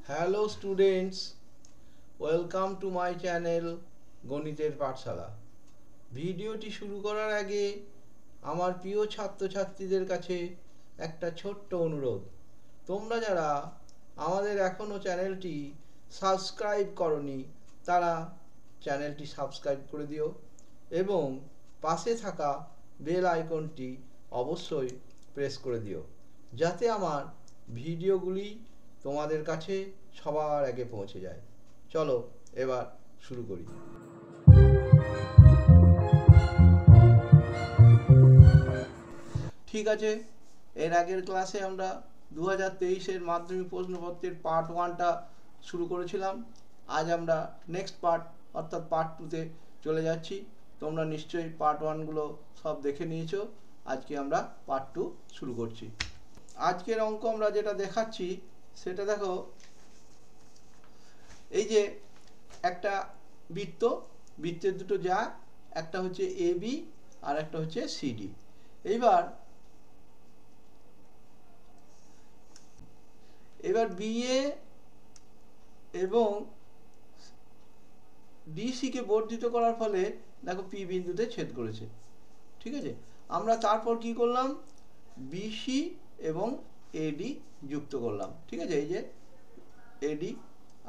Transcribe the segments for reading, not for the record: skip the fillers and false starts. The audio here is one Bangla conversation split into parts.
Hello students, welcome to my channel গণিতের পাঠশালা। ভিডিওটি শুরু করার আগে আমার প্রিয় ছাত্রছাত্রীদের কাছে একটা ছোট্ট অনুরোধ। তোমরা যারা আমাদের এখনও চ্যানেলটি সাবস্ক্রাইব করনি তারা চ্যানেলটি সাবস্ক্রাইব করে দিও এবং পাশে থাকা বেল আইকনটি অবশ্যই প্রেস করে দিও, যাতে আমার ভিডিওগুলি তোমাদের কাছে সবার আগে পৌঁছে যায়। চলো এবার শুরু করি। ঠিক আছে, এর আগের ক্লাসে আমরা 2023-এর মাধ্যমিক প্রশ্নপত্রের পার্ট 1টা শুরু করেছিলাম। আজ আমরা নেক্সট পার্ট অর্থাৎ পার্ট 2-তে চলে যাচ্ছি। তোমরা নিশ্চয়ই পার্ট 1গুলো সব দেখে নিয়েছো। আজকে আমরা পার্ট 2 শুরু করছি। আজকের অঙ্ক আমরা যেটা দেখাচ্ছি সেটা দেখো, এই যে একটা বৃত্তের দুটো যা, একটা হচ্ছে এ বি আর একটা হচ্ছে সিডি। এবার বিএ এবং ডিসিকে বর্ধিত করার ফলে দেখো পি বিন্দুতে ছেদ করেছে। ঠিক আছে, আমরা তারপর কি করলাম, বিসি এবং এডি যুক্ত করলাম। ঠিক আছে, এই যে এডি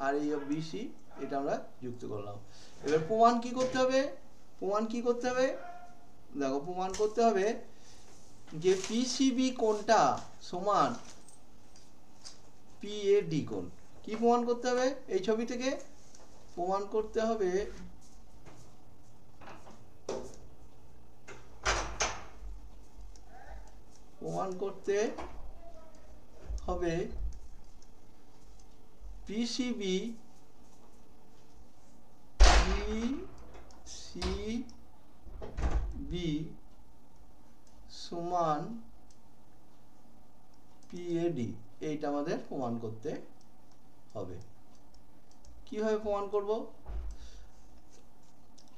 আর এই বিসি, এটা আমরা যুক্ত করলাম। এবার প্রমাণ কি করতে হবে, দেখো প্রমাণ করতে হবে যে পিসিবি কোণটা সমান পিএডি কোণ। কি প্রমাণ করতে হবে, এই ছবি থেকে প্রমাণ করতে হবে পিসিবি সমান পিএডি, এইটা আমাদের প্রমাণ করতে হবে। কিভাবে প্রমাণ করব,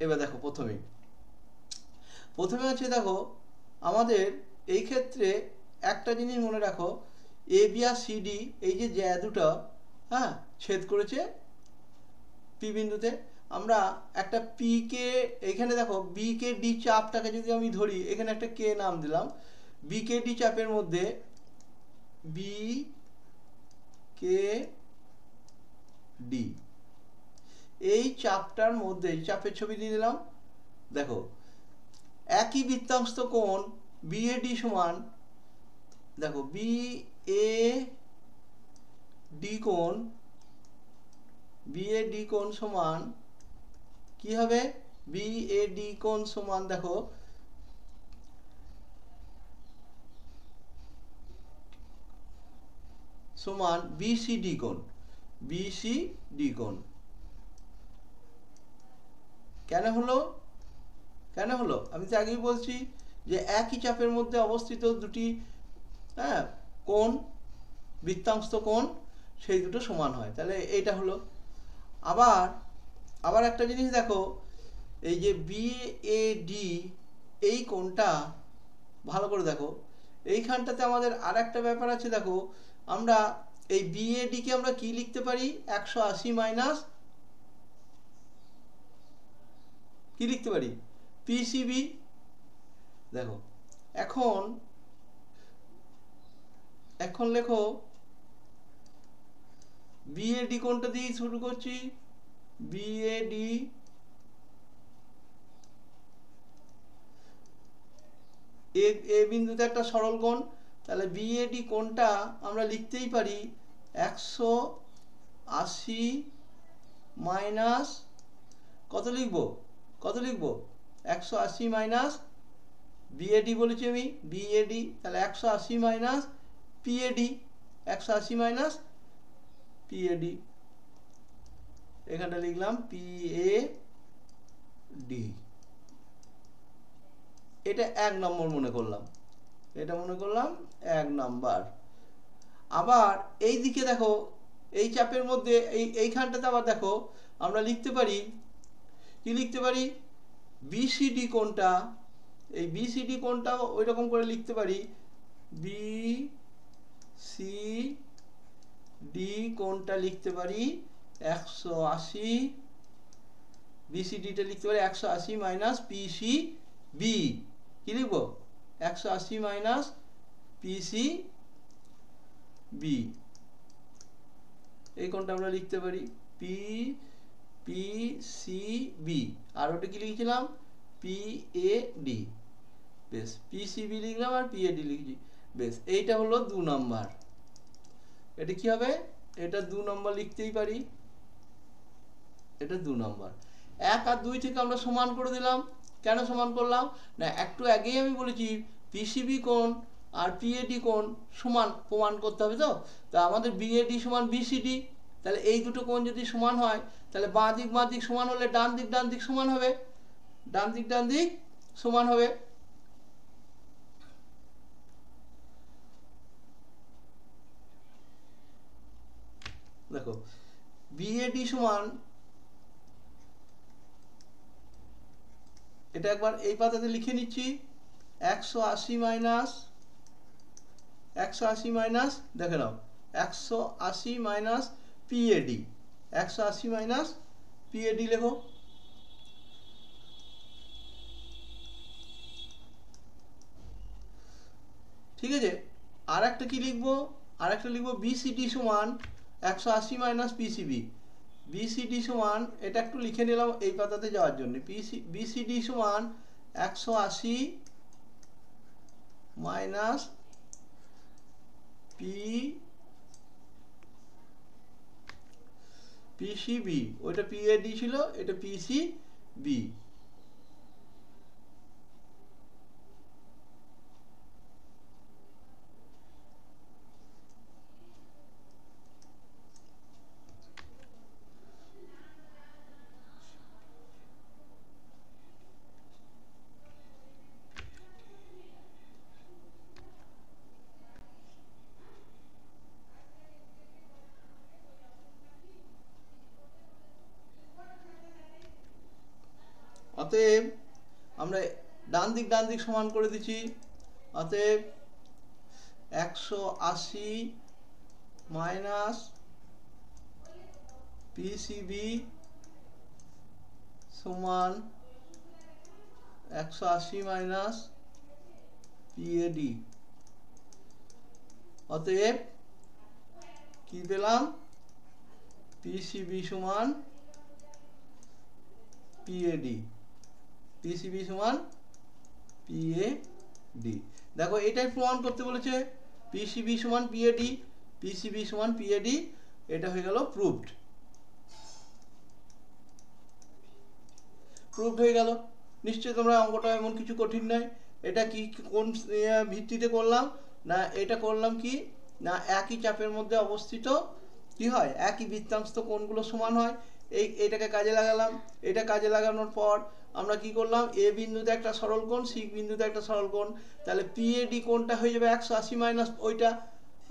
এবার দেখো প্রথমে হচ্ছে, দেখো আমাদের এই ক্ষেত্রে একটা জিনিস মনে রাখো, এ বি আর সিডি এই যে দুটো ছেদ করেছে পি বিন্দুতে। আমরা একটা পি কে, এখানে দেখো বি কে ডি চাপটাকে যদি আমি ধরি, এখানে একটা কে নাম দিলাম। বি কে ডি চাপের মধ্যে বি কে ডি এই চাপটার মধ্যে, চাপের ছবি দিয়ে দিলাম। দেখো একই বৃত্তাংশ কোণ বিএডি সমান, দেখো বিএডি কোণ সমান কি হবে, বিএডি কোণ সমান দেখো সমান বিসিডি কোণ। কেন হলো আমি তো আগেই বলছি যে একই চাপের মধ্যে অবস্থিত দুটি কোণ, বৃত্তাংশ কোণ, সেই দুটো সমান হয়, তাহলে এইটা হলো। আবার একটা জিনিস দেখো, এই যে বিএডি এই কোণটা ভালো করে দেখো, এইখানটাতে আমাদের আর একটা ব্যাপার আছে। দেখো আমরা এই বিএডি কে আমরা কি লিখতে পারি, 180 মাইনাস কি লিখতে পারি, পিসিবি। দেখো এখন লেখো, বিএডি কোণটা দিয়ে শুরু করছি, বিএডি এ বিন্দুতে একটা সরল কোণ, তাহলে বিএডি কোণটা আমরা লিখতেই পারি 180 মাইনাস কত লিখবো 180 মাইনাস বিএডি বলেছি আমি, বিএডি, তাহলে 180 মাইনাস পিএডি, 180 মাইনাস পিএডি, এখানটা লিখলাম পিএডি। এটা 1 নম্বর মনে করলাম, 1 নম্বর। আবার এই দিকে দেখো, এই চাপের মধ্যে এইখানটাতে আবার দেখো আমরা লিখতে পারি বিসিডি কোণটা, এই বিসিডি কোণটাও ওই রকম করে লিখতে পারি, বিসিডি ডি কোণটা লিখতে পারি 180, বিসিডিটা লিখতে পারি 180 মাইনাস পিসি বি। কি লিখবো? 180 মাইনাস পিসি বি, এই কোণটা আমরা লিখতে পারি পি পি সি বি। আর ওটা কি লিখেছিলাম? P A D. বেশ, পিসিবি লিখলাম আর পিএডি লিখছি। বেশ, এইটা হলো 2 নম্বর। এটা কি হবে? এটা 2 নম্বর লিখতেই পারি, এটা 2 নম্বর। 1 আর 2 থেকে আমরা সমান করে দিলাম। কেন সমান করলাম? না, একটু আগেই আমি বলেছি পিসিবি কোণ আর পিএডি কোণ সমান প্রমাণ করতে হবে। তো আমাদের বিএডি সমান বিসিডি, তাহলে এই দুটো কোণ যদি সমান হয় তাহলে বাঁ দিক সমান হলে ডান দিক সমান হবে, ডান দিক সমান হবে। দেখো, বিএডি সমান, এটা একবার এই পাতাতে লিখে নিচ্ছি, 180 মাইনাস দেখে নাও 180 মাইনাস পিএডি, 180 মাইনাস পিএডি লেখো। ঠিক আছে, আর একটা কি লিখবো? আর একটা লিখবো বিসিডি সমান 180 মাইনাস পিসিবি। বিসিডি সমান, এটা একটু লিখে নিলাম এই পাতাতে যাওয়ার জন্য, বিসিডি সমান 180 মাইনাস পিসিবি। ওইটা পিএডি ছিল, এটা পিসিবি। অতএব আমরা ডান দিক সমান করে দিচ্ছি। অতএব 180 মাইনাস পিসিবি সমান 180 মাইনাস পিএডি। অতএব কি পেলাম? পিসিবি সমান পিএডি, পিসিবি সমান পিএডি। দেখো, এটাই প্রমাণ করতে বলেছে, পিসিবি সমান পিএডি, পিসিবি সমান পিএডি। এটা হয়ে গেল প্রুভড হয়ে গেল। নিশ্চয়ই তোমরা অঙ্কটা এমন কিছু কঠিন নয়। এটা কি কোন ভিত্তিতে করলাম? না, এটা করলাম কি না, একই চাপের মধ্যে অবস্থিত কি হয়, একই বৃত্তাংশ কোণগুলো সমান হয়, এইটাকে কাজে লাগালাম। এটা কাজে লাগানোর পর আমরা কি করলাম, এ বিন্দুতে একটা সরল কোণ, সি বিন্দুতে একটা সরল কোণ, তাহলে পিএডি কোণটা হয়ে যাবে 180 মাইনাস ওইটা,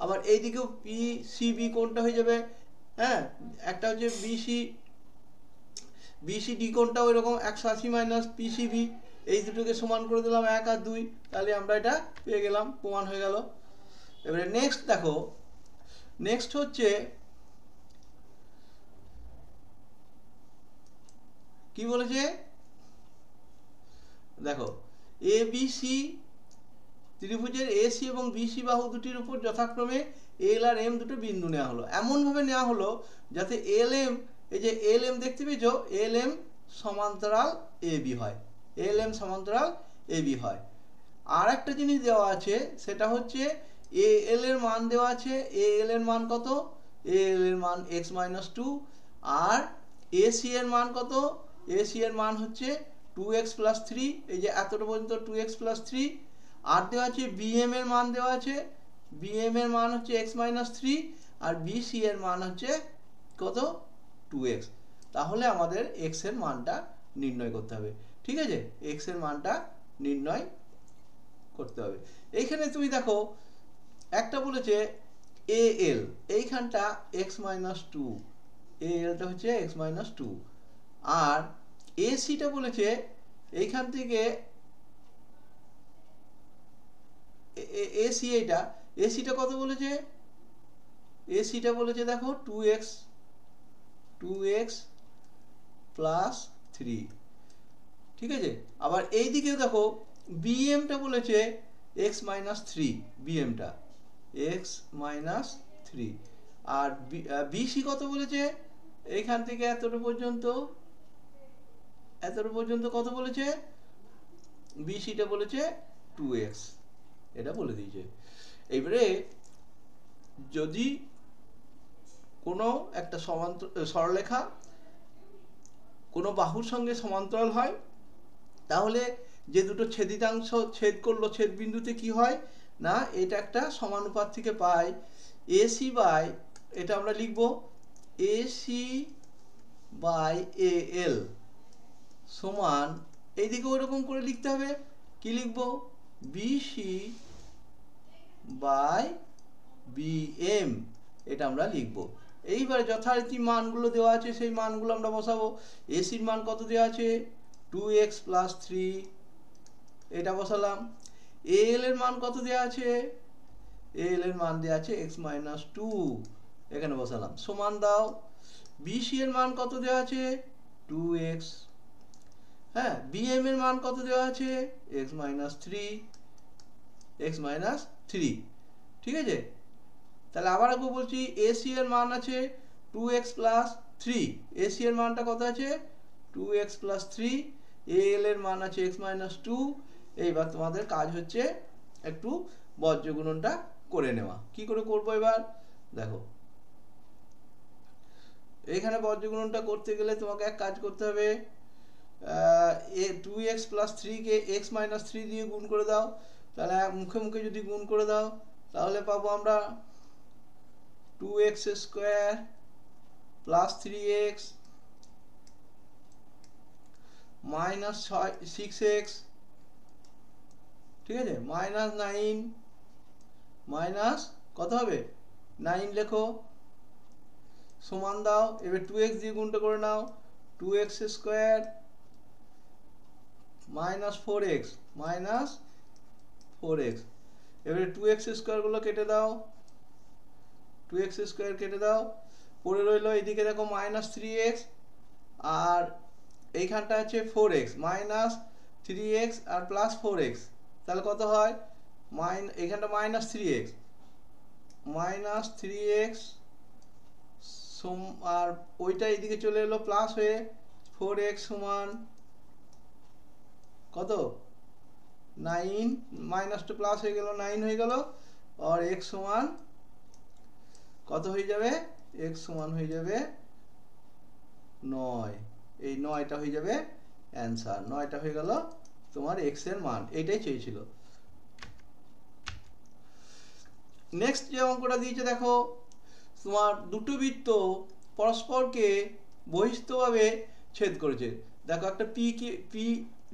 আবার এইদিকেও পিসিবি কোণটা হয়ে যাবে, হ্যাঁ, একটা হচ্ছে বিসিডি কোণটা ওই রকম 180 মাইনাস পিসিবি। এই দুটোকে সমান করে দিলাম 1 আর 2, তাহলে আমরা এটা পেয়ে গেলাম, প্রমাণ হয়ে গেল। এবারে নেক্সট দেখো, নেক্সট হচ্ছে কি বলেছে? দেখো, এবিসি ত্রিভুজের এসি এবং বিসি বাহু দুটির উপর যথাক্রমে এল আর এম দুটো বিন্দু নেওয়া হলো। এমনভাবে নেওয়া হলো যাতে এল এম, এই যে এল এম দেখতে পেয়েছো, এল এম সমান্তরাল এ বি হয়, এল এম সমান্তরাল এ বি হয়। আর একটা জিনিস দেওয়া আছে, সেটা হচ্ছে এ এল এর মান দেওয়া আছে। এ এল এর মান কত? এ এল এর মান x-2, আর এসি এর মান কত? এসি এর মান হচ্ছে 2x+3। এই যে এতটা পর্যন্ত 2x+3। আর দেওয়া আছে বিএম এর মান দেওয়া আছে, বিএম এর মান হচ্ছে x-3, আর বিসি এর মান হচ্ছে কত? 2x। তাহলে আমাদের x এর মানটা নির্ণয় করতে হবে। ঠিক আছে, x এর মানটা নির্ণয় করতে হবে। এইখানে তুমি দেখো, একটা বলেছে এল, এইখানটা x-2, এলটা হচ্ছে x-2, আর এসিটা বলেছে এইখান থেকে এসি, এইটা এসিটা কত বলেছে? এসিটা বলেছে দেখো 2x প্লাস 3, ঠিক আছে। আবার এই দিকে দেখো বিএমটা বলেছে x মাইনাস 3, বিএমটা x মাইনাস 3। আর বিসি কত বলেছে, এইখান থেকে এতটা পর্যন্ত কত বলেছে, বিসিটা বলেছে 2x, এটা বলে দিয়েছে। এবারে যদি কোনো একটা সরলরেখা কোনো বাহুর সঙ্গে সমান্তরাল হয়, তাহলে যে দুটো ছেদিতাংশ ছেদ করলো, ছেদ বিন্দুতে কি হয় না, এটা একটা সমানুপাত থেকে পাই এসি বাই, এটা আমরা লিখব এসি বাই এল সমান, এইদিকে ওইরকম করে লিখতে হবে, কি লিখব, বিসি বাই বিএম, এটা আমরা লিখব। এইবার যথারীতি মানগুলো দেওয়া আছে, সেই মানগুলো আমরা বসাবো। এসির মান কত দেওয়া আছে, 2x প্লাস 3, এটা বসালাম। এল এর মান কত দেওয়া আছে, এল এর মান দেওয়া আছে x মাইনাস 2, এখানে বসালাম। সমান দাও, বিসি এর মান কত দেওয়া আছে 2x, হ্যাঁ, বিএম এর মান কত দেওয়া আছে x মাইনাস 3, ঠিক আছে। তাহলে আবার একবার বলছি, এসি এর মান আছে 2x প্লাস 3, এসি এর মানটা কত আছে 2x প্লাস 3, এল এর মান আছে x মাইনাস 2। এইবার তোমাদের কাজ হচ্ছে একটু বজ্রগুণনটা করে নেওয়া। কি করে করবো এবার দেখো, এখানে বজ্রগুণনটা করতে গেলে তোমাকে এক কাজ করতে হবে, 2x প্লাস 3 কে x মাইনাস 3 দিয়ে গুণ করে দাও। তাহলে মুখে মুখে যদি গুণ করে দাও তাহলে পাবো আমরা 2x square plus 3x minus 6x, ঠিক আছে, মাইনাস 9, মাইনাস কত হবে 9 লেখো, সমান দাও। এবার 2x দিয়ে গুণটা করে নাও, 2x স্কোয়ার মাইনাস 4x, এবারে 2x স্কোয়ারগুলো কেটে দাও, 2x স্কোয়ার কেটে দাও, পড়ে রইলো এদিকে দেখো মাইনাস 3x, আর এইখানটা আছে 4x, মাইনাস 3x আর প্লাস 4x, তাহলে কত হয়, এখানটা মাইনাস 3x, আর ওইটা এইদিকে চলে এলো প্লাস হয়ে 4x সমান কত 9, মাইনাসটা প্লাস হয়ে গেল 9 হয়ে গেল, আর x সমান কত হয়ে যাবে, x সমান হয়ে যাবে 9, এই 9টা হয়ে যাবে অ্যান্সার, 9টা হয়ে গেল তোমার x এর মান, এটাই চেয়েছিল। নেক্সট যে অঙ্কটা দিয়েছে দেখো, তোমার দুটো বৃত্ত পরস্পরকে বহিস্থভাবে ছেদ করেছে। দেখো একটা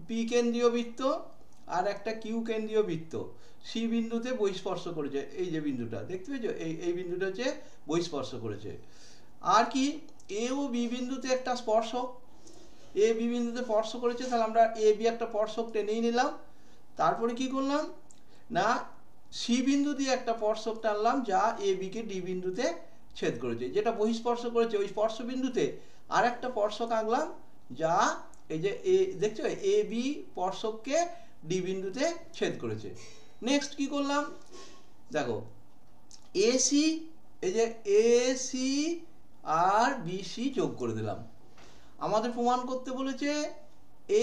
পি কেন্দ্রীয় বৃত্ত আর একটা কিউ কেন্দ্রীয় বৃত্ত সি বিন্দুতে বহিস্পর্শ করেছে, এই যে বিন্দুটা দেখতে পেয়েছো, এই বিন্দুটা হচ্ছে বহিস্পর্শ করেছে। আর কি, এ ও বি বিন্দুতে একটা স্পর্শক, এ বি বিন্দুতে স্পর্শ করেছে, তাহলে আমরা এ বি একটা স্পর্শক টেনেই নিলাম। তারপরে কি করলাম না, সি বিন্দু দিয়ে একটা স্পর্শক টানলাম যা এ বি কে ডি বিন্দুতে ছেদ করেছে, যেটা বহিস্পর্শ করেছে ওই স্পর্শ বিন্দুতে আর একটা স্পর্শক আঁকলাম যা এই যে দেখছো এ বি স্পর্শককে ডি বিন্দুতে ছেদ করেছে। নেক্সট কি করলাম দেখো, এসি, এই যে এসি আর বিসি যোগ করে দিলাম। আমাদের প্রমাণ করতে বলেছে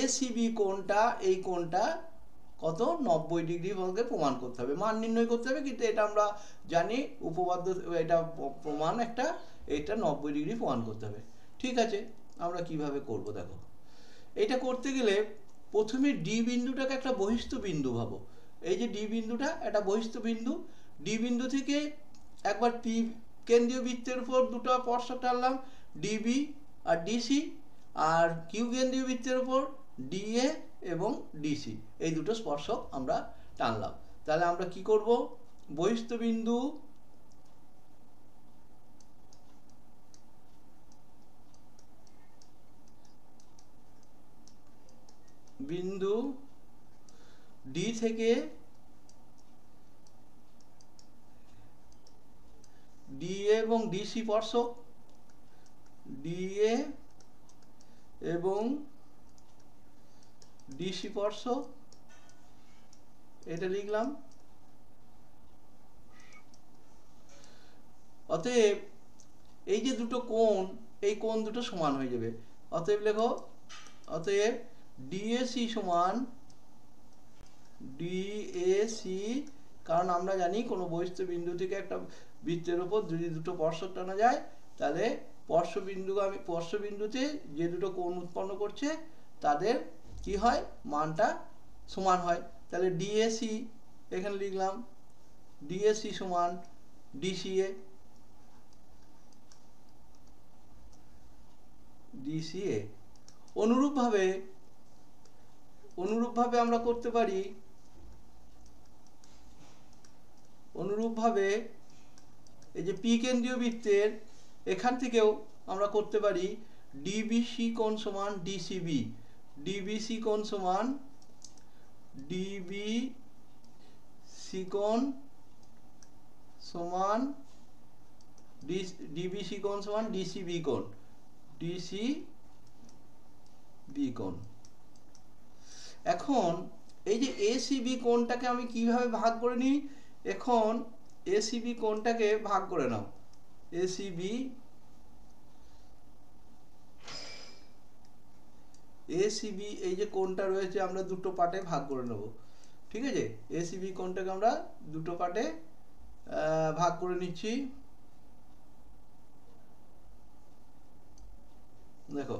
এসিবি কোণটা, এই কোণটা কত 90 ডিগ্রি বলকে প্রমাণ করতে হবে, মান নির্ণয় করতে হবে, কিন্তু এটা আমরা জানি উপপাদ্য, এটা প্রমাণ একটা, এটা 90 ডিগ্রি প্রমাণ করতে হবে। ঠিক আছে, আমরা কিভাবে করব দেখো, এটা করতে গেলে প্রথমে ডি বিন্দুটাকে একটা বহিস্থ বিন্দু ভাবো। এই যে ডি বিন্দুটা একটা বহিস্থ বিন্দু, ডি বিন্দু থেকে একবার পি কেন্দ্রীয় বৃত্তের উপর দুটো স্পর্শক টানলাম, ডিবি আর ডিসি, আর কিউ কেন্দ্রীয় বৃত্তের উপর ডিএ এবং ডিসি, এই দুটো স্পর্শক আমরা টানলাম। তাহলে আমরা কি করব, বহিস্থ বিন্দু ডি থেকে ডিএ এবং ডিসি স্পর্শক, ডিএ এবং ডিসি স্পর্শক, এটা লিখলাম। অতএব এই যে দুটো কোণ, এই কোণ দুটো সমান হয়ে যাবে। অতএব লেখো, অতএব ডিএসি সমান ডিএসি, কারণ আমরা জানি কোনো বহিস্থ বিন্দু থেকে একটা বৃত্তের উপর যদি দুটো স্পর্শক টানা যায়, তাহলে স্পর্শবিন্দুতে যে দুটো কোণ উৎপন্ন করছে তাদের কি হয়, মানটা সমান হয়। তাহলে ডিএসি এখানে লিখলাম, ডিএসি সমান ডিসিএ, ডিসিএ। অনুরূপভাবে আমরা করতে পারি, এই যে পি কেন্দ্রীয় বৃত্তের এখান থেকেও আমরা করতে পারি ডিবিসি কোণ সমান ডিসিবি, ডিবিসি কোণ সমান ডিবিসি কোণ সমান ডিসিবি কোণ, ডিসিবি কোণ। এখন এই যে এসিবি কোণটাকে আমি কিভাবে ভাগ করে নিই, এখন এসিবি কোণটাকে ভাগ করে নাও। এসিবি এই যে কোণটা রয়েছে আমরা দুটো পার্টে ভাগ করে নেব, ঠিক আছে। এসিবি কোণটাকে আমরা দুটো পার্টে ভাগ করে নিচ্ছি। দেখো,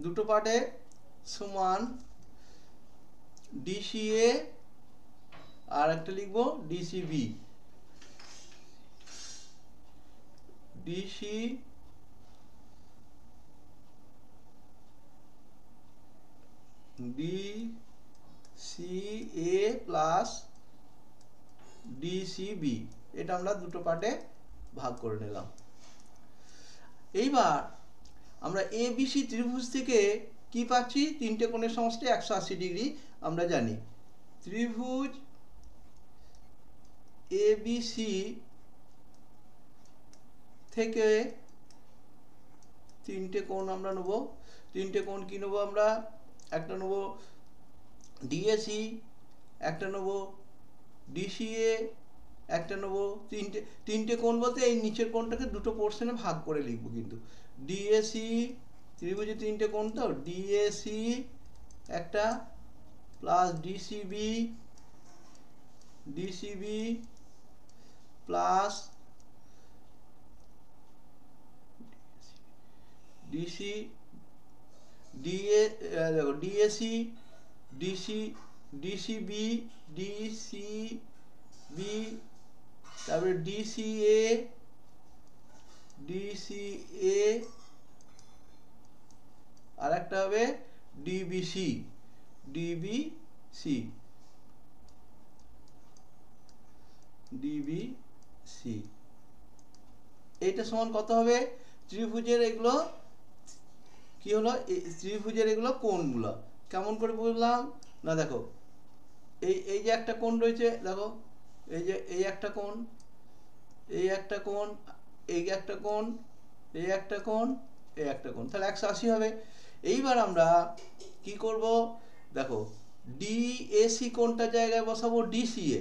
দুটো পার্টে সমান ডিসিএ আর একটা লিখবো ডিসিবি, ডিসিএ প্লাস ডিসিবি, এটা আমরা দুটো পার্টে ভাগ করে নিলাম। এইবার আমরা এবিসি ত্রিভুজ থেকে কি পাচ্ছি, তিনটে কোণের সমষ্টি 180 ডিগ্রি আমরা জানি। ত্রিভুজ এবিসি থেকে তিনটে কোণ আমরা নেব। তিনটে কোণ কি নেব আমরা, একটা নেব ডিএসি, একটা নেব ডিসিএ, একটা নেব, তিনটে কোণ বলতে এই নিচের কোণটাকে দুটো পোর্শনে ভাগ করে লিখবো। কিন্তু ডিএসি, ত্রিভুজে তিনটে কোণ তো, ডিএসি একটা plus DCB plus DAC DCB তারপরে ডিসিএ আর একটা হবে ডিবিসি। এইটা সমান কত হবে, ত্রিভুজের এগুলো কি হলো, ত্রিভুজের এগুলো কোণগুলো কেমন করে বুঝলাম না, দেখো এই যে একটা কোণ রয়েছে, দেখো এই যে এই একটা কোণ, এই একটা কোণ, এই একটা কোণ, এই একটা কোণ, এই একটা কোণ, তাহলে 180 হবে। এইবার আমরা কি করব, দেখো ডিএসি কোণটা জায়গায় বসাবো ডিসিএ,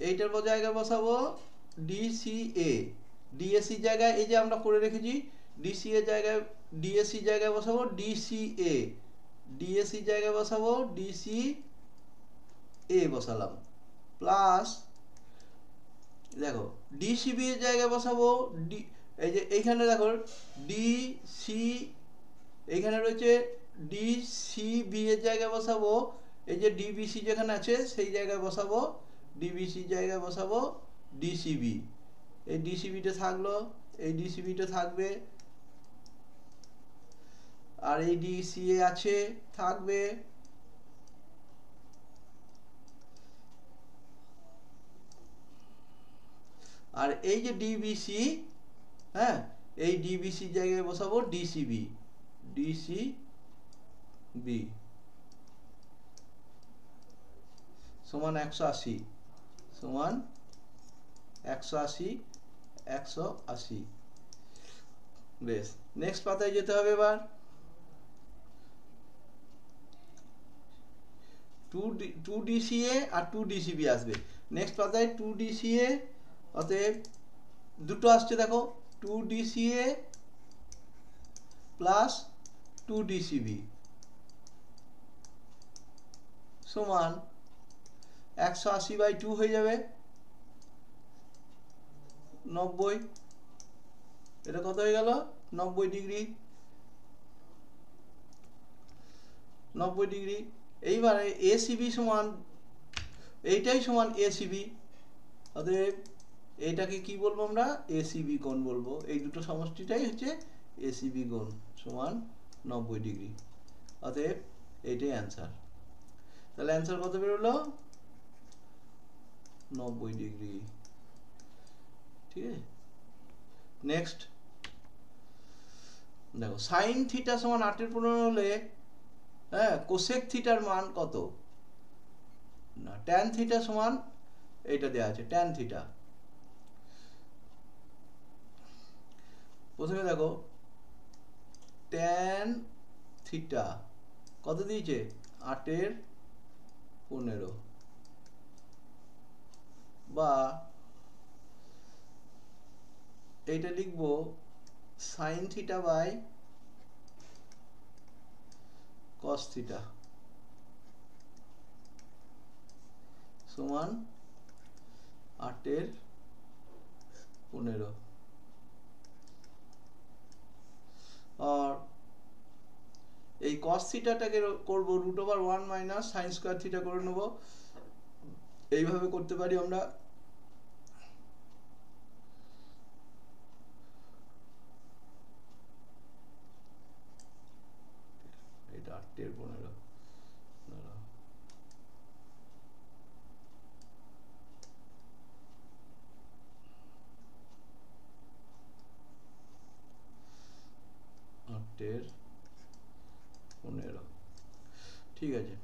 এইটার জায়গায় বসাবো ডিসিএ, ডিএসি জায়গায় এই যে আমরা করে রেখেছি ডিসিএ জায়গায়, ডিএসি জায়গায় বসাবো ডিসিএ, ডিএসি জায়গায় বসাবো ডিসিএ বসালাম, প্লাস দেখো ডিসিবি এর জায়গায় বসাবো এই যে এইখানে দেখো ডিসি, এইখানে রয়েছে ডিসিবি এর জায়গায় বসাবো এই যে ডিবিসি যেখানে আছে সেই জায়গায় বসাবো, ডিবিসি জায়গায় বসাবো ডিসিবি, এই ডিসিবিটা থাকলো, এই ডিসিবিটা থাকবে, আর এই ডিসিএ আছে থাকবে, আর এই যে ডিবিসি, হ্যাঁ এই ডিবিসি জায়গায় বসাবো ডিসিবি সমান 180 সমান 180 180। বেশ, নেক্সট পাতায় যেতে হবে এবার। 2DCA আর 2DCB আসবে নেক্সট পাতায়। 2DCA, অতএব দুটো আসছে দেখো, 2DCA প্লাস 2DCB সমান 180/2 হয়ে যাবে 90। এটা কত হয়ে গেল? 90 ডিগ্রি। 90 ডিগ্রি। এইবারে এসিবি সমান, এইটাই সমান এসিবি, অতএব এইটাকে কি বলবো আমরা? এসিবি কোণ বলবো। এই দুটো সমষ্টিটাই হচ্ছে এসিবি কোণ সমান 90 ডিগ্রি। অতএব এইটাই অ্যান্সার। তাহলে অ্যান্সার কত বেরোলো? 90 ডিগ্রি। ঠিক আছে, নেক্সট দেখো, সাইন থিটা সমান 8/15 হলে হ্যাঁ কোসেক থিটার মান কত? না, ট্যান থিটা সমান, এইটা দেওয়া আছে ট্যান থিটা। প্রথমে দেখো ট্যান থিটা কত দিয়েছে? 8/15, বা এইটা লিখবো sine theta by cos theta সমান 8/15। আর এই কস থিটাটাকে করবো √1 মাইনাস সাইন স্কোয়ার থিটা করে নেবো। এইভাবে করতে পারি আমরা। এটা 8/15, 8/15। ঠিক আছে,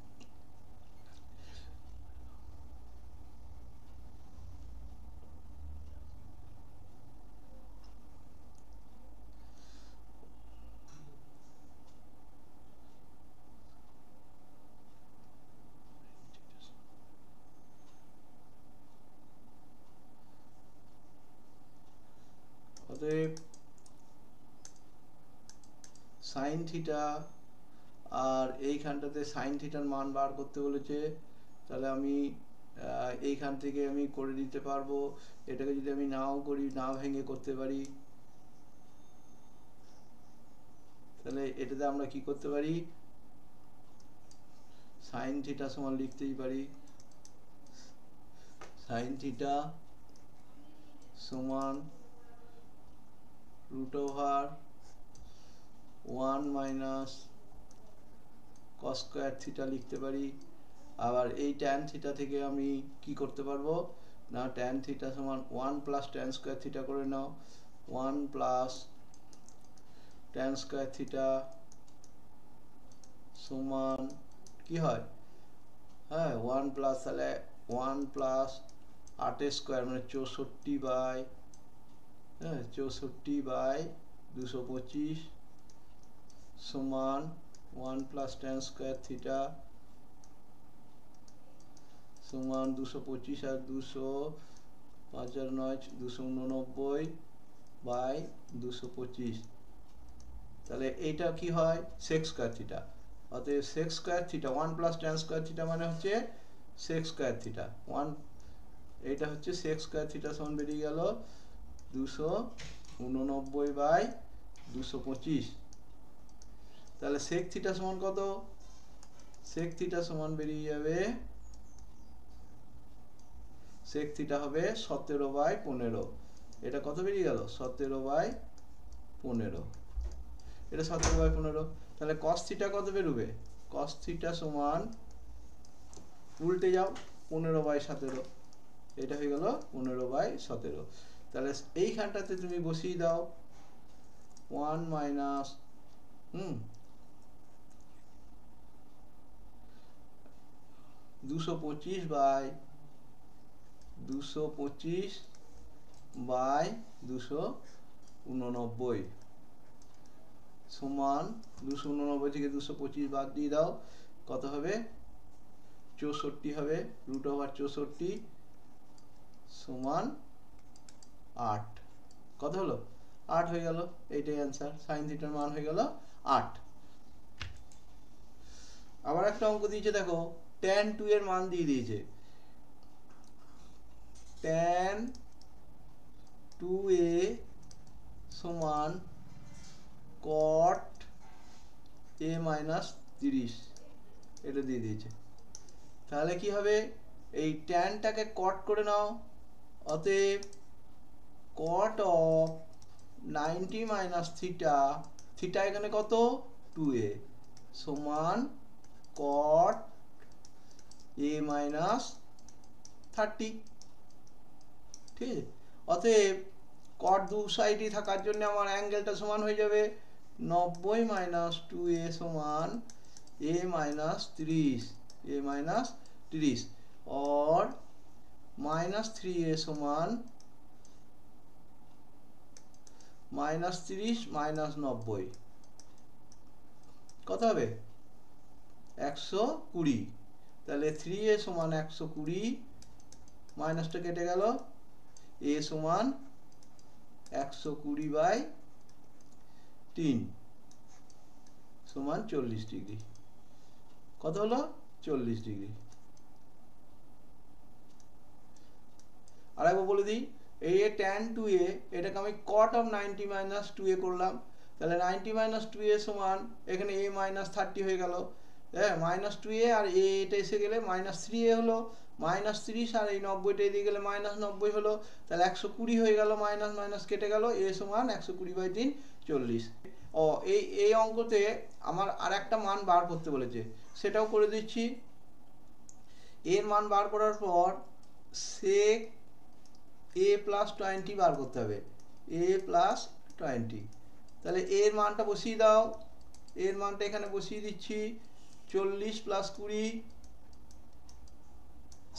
অতএব সাইন থিটা, আর এইখানটাতে সাইন থিটার মান বার করতে বলেছে, তাহলে আমি এইখান থেকে আমি করে দিতে পারবো। এটাকে যদি আমি নাও করি, না ভেঙে করতে পারি, তাহলে এটাতে আমরা কি করতে পারি? সাইন থিটা সমান লিখতেই পারি সাইন থিটা সমান √1 মাইনাস কস স্কয়ার থিটা লিখতে পারি। আবার এই ট্যান থিটা থেকে আমি কি করতে পারবো? না, ট্যান থিটা সমান 1 প্লাস ট্যান স্কয়ার থিটা করে নাও। 1 প্লাস ট্যান স্কয়ার থিটা সমান কি হয়? হ্যাঁ 1 প্লাস, তাহলে 1 প্লাস 8/2 মানে 64/225 সমান 1 প্লাস ট্যান স্কয়ার থিটা সমান 225 আর 200 5 আর 9 289/225। তাহলে এইটা কি হয়? Sec square theta. অতএব sec square theta 1 plus tan square theta মানে হচ্ছে সেক স্কয়ার থিটা 1, এইটা হচ্ছে সেক স্কয়ার থিটা সমান বেরিয়ে গেল 289/225। তাহলে সেক থিটা সমান কত? সেক থিটা সমান বেরিয়ে যাবে, সেক থিটা হবে 17/15। এটা কত বেরিয়ে গেল? 17/15। এটা 17/15। তাহলে কস থিটা কত বেরোবে? কস থিটা সমান, উল্টে যাও, 15/17। এটা হয়ে গেল 15/17। তাহলে এইখানটাতে তুমি বসিয়ে দাও 1 মাইনাস 225/225 বাই 289 সমান 289 থেকে 225 বাদ দিয়ে দাও, কত হবে? 64 হবে, √64 সমান 8। কত হলো? 8 হয়ে গেল। এইটাই অ্যান্সার। সাইন থিটার মান হয়ে গেল 8। আবার একটা অঙ্ক দিয়েছে দেখো, tan 2 এর মান দিয়ে দিয়েছে। tan 2a সমান cot a minus 30, এটা দিয়ে দিয়েছে। তাহলে কি হবে? এই ট্যানটাকে কট করে নাও, অতএব cot of 90 minus theta, theta এখানে কত? 2a সমান cot a minus 30। ঠিক আছে, অতএব cot দু সাইডে থাকার জন্য আমার অ্যাঙ্গেলটা সমান হয়ে যাবে 90 minus 2a সমান a minus 30, a minus 30 और minus 3a সমান minus 30 minus 90 কত হবে? 120। তাহলে 3a সমান 120, মাইনাসটা কেটে গেল, a সমান 120/3 সমান 40 ডিগ্রি। কত হলো? 40 ডিগ্রি। আরেকবার বলে দিই, এই tan 2a এটাকে আমি cot of 90 minus 2a করলাম। তাহলে 90 minus 2a সমান এখানে a minus 30 হয়ে গেল। হ্যাঁ, মাইনাস 2a আর a এটা এসে গেলে মাইনাস 3a হলো, মাইনাস 30 আর এই 90টা এদিকে গেলে মাইনাস 90 হলো। তাহলে 120 হয়ে গেল, মাইনাস মাইনাস কেটে গেল, a সমান 120/3 40। ও এই অঙ্কতে আমার আর একটা মান বার করতে বলেছে, সেটাও করে দিচ্ছি। এর মান বার করার পর sec a plus 20 বার করতে হবে, a plus 20। তাহলে এর মানটা বসিয়ে দাও, এর মানটা এখানে বসিয়ে দিচ্ছি, 40 plus 20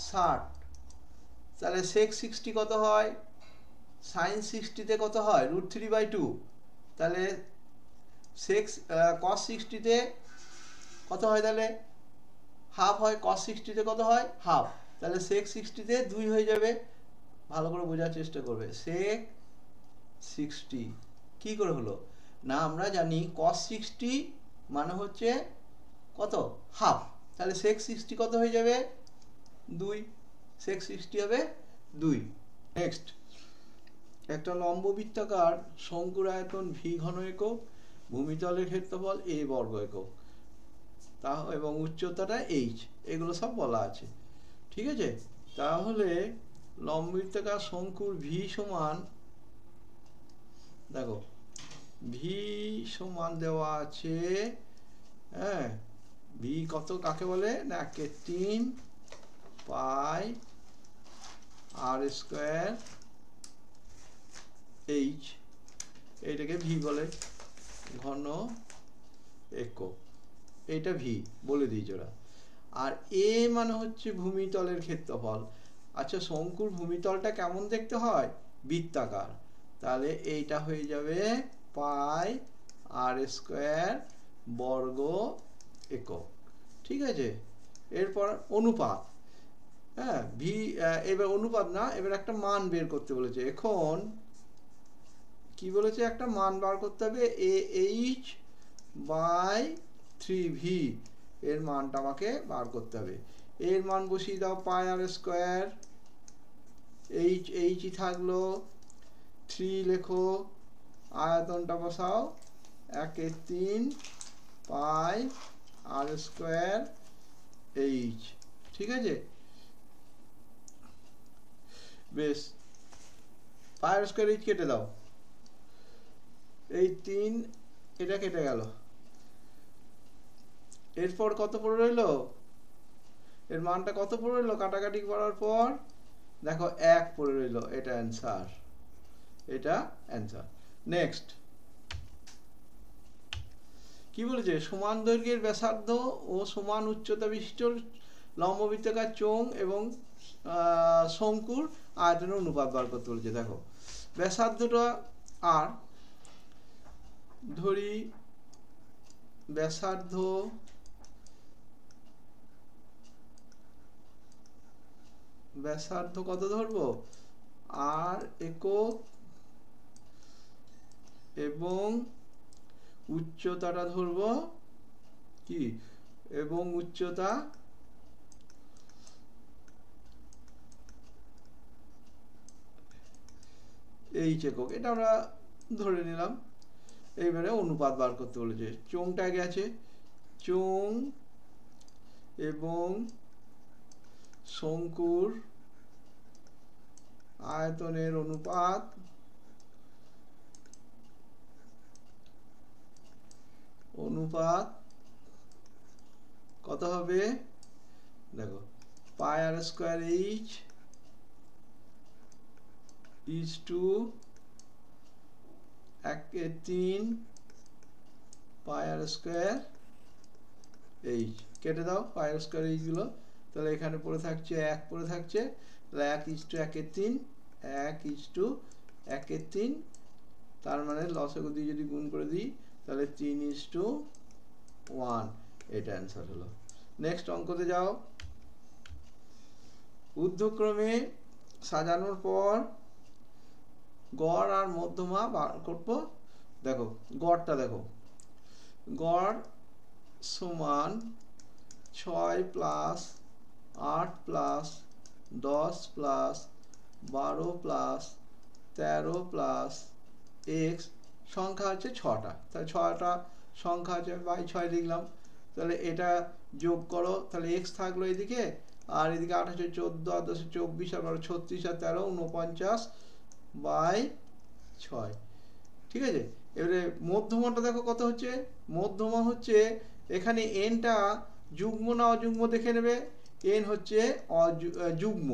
60। তাহলে sec 60 কত হয়? sin 60 তে কত হয়? √3/2। তাহলে sec cos 60 তে কত হয়? তাহলে হাফ হয়। cos 60 তে কত হয়? হাফ। তাহলে sec 60 তে 2 হয়ে যাবে। ভালো করে বোঝার চেষ্টা করবে। sec 60 কি করে হলো? না, আমরা জানি cos 60 মানে হচ্ছে কত? হাফ। তাহলে sec 60 কত হয়ে যাবে? 2। sec 60 হবে 2। নেক্সট, একটা লম্ববৃত্তাকার শঙ্কুর আয়তন v ঘন একক, ভূমিতলের ক্ষেত্রফল a বর্গ একক, তা এবং উচ্চতাটা h, এগুলো সব বলা আছে। ঠিক আছে, তাহলে লম্ববৃত্তাকার শঙ্কুর v সমান, দেখো v সমান দেওয়া আছে, হ্যাঁ, v কত কাকে বলে? না, 3 পাই r স্কয়ার h, এটাকে v বলে, ঘন একক। এটা v বলে দিয়েছে ওরা। আর a মানে হচ্ছে ভূমিতলের ক্ষেত্রফল। আচ্ছা, শঙ্কুর ভূমিতলটা কেমন দেখতে হয়? বৃত্তাকার। তাহলে এইটা হয়ে যাবে পাই r স্কয়ার বর্গ একক। ঠিক আছে, এরপর অনুপাত। হ্যাঁ, v এবার অনুপাত না, এবার একটা মান বের করতে বলেছে। এখন কি বলেছে? একটা মান বার করতে হবে, ah/3v এর মানটা আমাকে বার করতে হবে। এর মান বসিয়ে দাও, পাই r স্কয়ার, h থাকলো, 3 লেখো, আয়তনটা বসাও, 1/3 পাই r স্কয়ার h। ঠিক আছে, বেশ, পাই r স্কয়ার h কেটে দাও, এই 3 এটা কেটে গেল। এরপর কত পড়ে রইল? এর মানটা কত পড়ে রইল কাটাকাটি করার পর? দেখো 1 পড়ে রইল। এটা অ্যান্সার, এটা অ্যান্সার। নেক্সট কি বলেছে? সমান দৈর্ঘ্যের ব্যাসার্ধ ও সমান উচ্চতা বিশিষ্ট লম্ববৃত্তাকার চোঙ এবং শঙ্কুর আয়তনের অনুপাত বার করতে বলেছে। দেখো ব্যাসার্ধটা আর ধরি ব্যাসার্ধ কত ধরবো আর একক এবং উচ্চতাটা ধরবো কি এবং উচ্চতা এইচ একক, এটা আমরা ধরে নিলাম। এইবারে অনুপাত বার করতে বলেছে। চোঙটা আগে আছে, চোঙ এবং শঙ্কুর আয়তনের অনুপাত কত হবে? দেখো pi r square h is to 1/3 pi r square h. কেটে দাও পাই আর স্কোয়ার এইচ গুলো, তাহলে এখানে পড়ে থাকছে 1 পড়ে থাকছে, তাহলে 1 ইজ টু 1/3, 1 ইজ টু 1/3, তার মানে লসাগু দিয়ে যদি গুণ করে দিই তাহলে 3:1, এটা অ্যান্সার হলো। নেক্সট অঙ্কতে যাও। ঊর্ধ্বক্রমে সাজানোর পর গড় আর মধ্যমা বার করবো। দেখো গড়টা দেখো, গড় সমান 6 plus 8 plus 10 plus 12 plus 13 plus x, সংখ্যা হচ্ছে 6টা, তাহলে 6টা সংখ্যা আছে বাই 6 লিখলাম। তাহলে এটা যোগ করো, তাহলে এক্স থাকলো এদিকে, আর এদিকে 8 আছে 14, আর 10 24, আর 12 36, আর 13 49 বাই 6। ঠিক আছে, এবারে মধ্যমাটা দেখো কত হচ্ছে। মধ্যমা হচ্ছে এখানে এনটা যুগ্ম না অযুগ্ম দেখে নেবে। এন হচ্ছে যুগ্ম,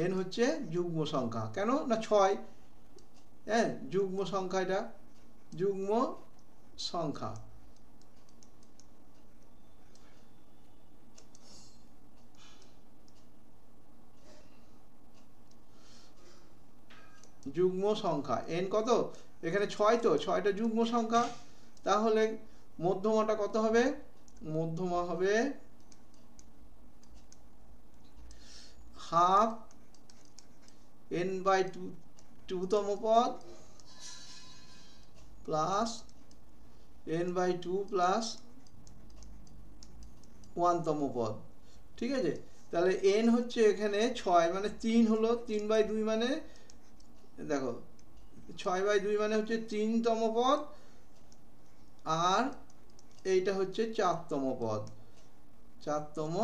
এন হচ্ছে যুগ্ম সংখ্যা। কেন না 6, হ্যাঁ যুগ্ম সংখ্যা, এটা যুগ্ম সংখ্যা। যুগ্ম সংখ্যা এন কত? এখানে 6, তো 6টা যুগ্ম সংখ্যা। তাহলে মধ্যমাটা কত হবে? মধ্যমা হবে হাফ n বাই 2তম পদ প্লাস n বাই 2 প্লাস 1তম পদ। ঠিক আছে, তাহলে n হচ্ছে এখানে 6, মানে 3 হলো, 3/2 মানে দেখো 6/2 মানে হচ্ছে 3তম পদ, আর এইটা হচ্ছে 4তম পদ, 4তম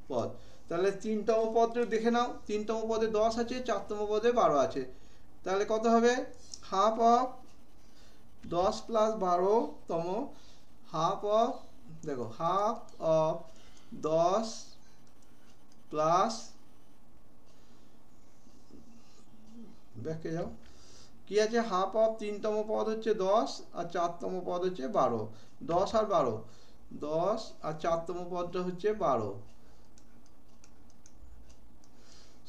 পদ। তাহলে 3তম পদটা দেখে নাও, 3তম পদে 10 আছে, 4তম পদে 12 আছে, তাহলে কত হবে? হাফ অফ 10 প্লাস 12তম, হাফ অফ দেখো হাফ অফ 10 প্লাস, ব্যাকে যাও, কি আছে? হাফ অফ 3তম পদ হচ্ছে 10, আর 4তম পদ হচ্ছে 12, 10 আর 12, 10 আর 4তম পদটা হচ্ছে 12,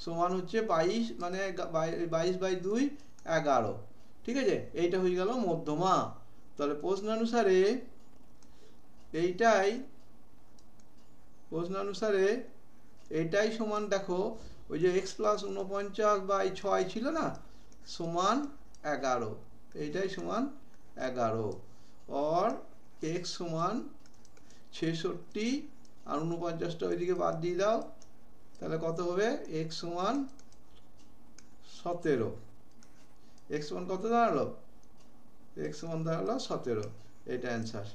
সমান হচ্ছে 22, মানে 22/2 11। ঠিক আছে, এইটা হয়ে গেল মধ্যমা। তাহলে প্রশ্নানুসারে এইটাই সমান, দেখো ওই যে x প্লাস 49/6 ছিল না, সমান 11, এইটাই সমান 11, और x সমান 66, আর 49টা ওইদিকে বাদ দিয়ে দাও, তাহলে কত হবে? x সমান 17, x সমান কত দাঁড়ালো? x সমান দাঁড়ালো 17, এটা অ্যান্সার।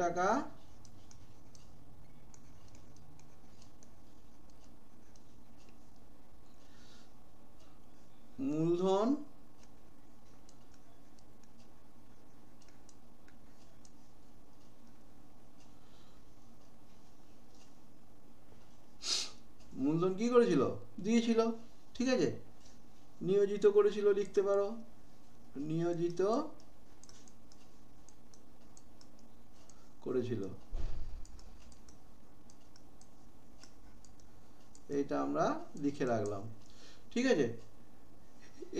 টাকা মূলধন মূলধন কি করেছিল, দিয়েছিল, ঠিক আছে, নিয়োজিত করেছিল, লিখতে পারো নিয়োজিত করেছিল, এইটা আমরা লিখে রাখলাম, ঠিক আছে।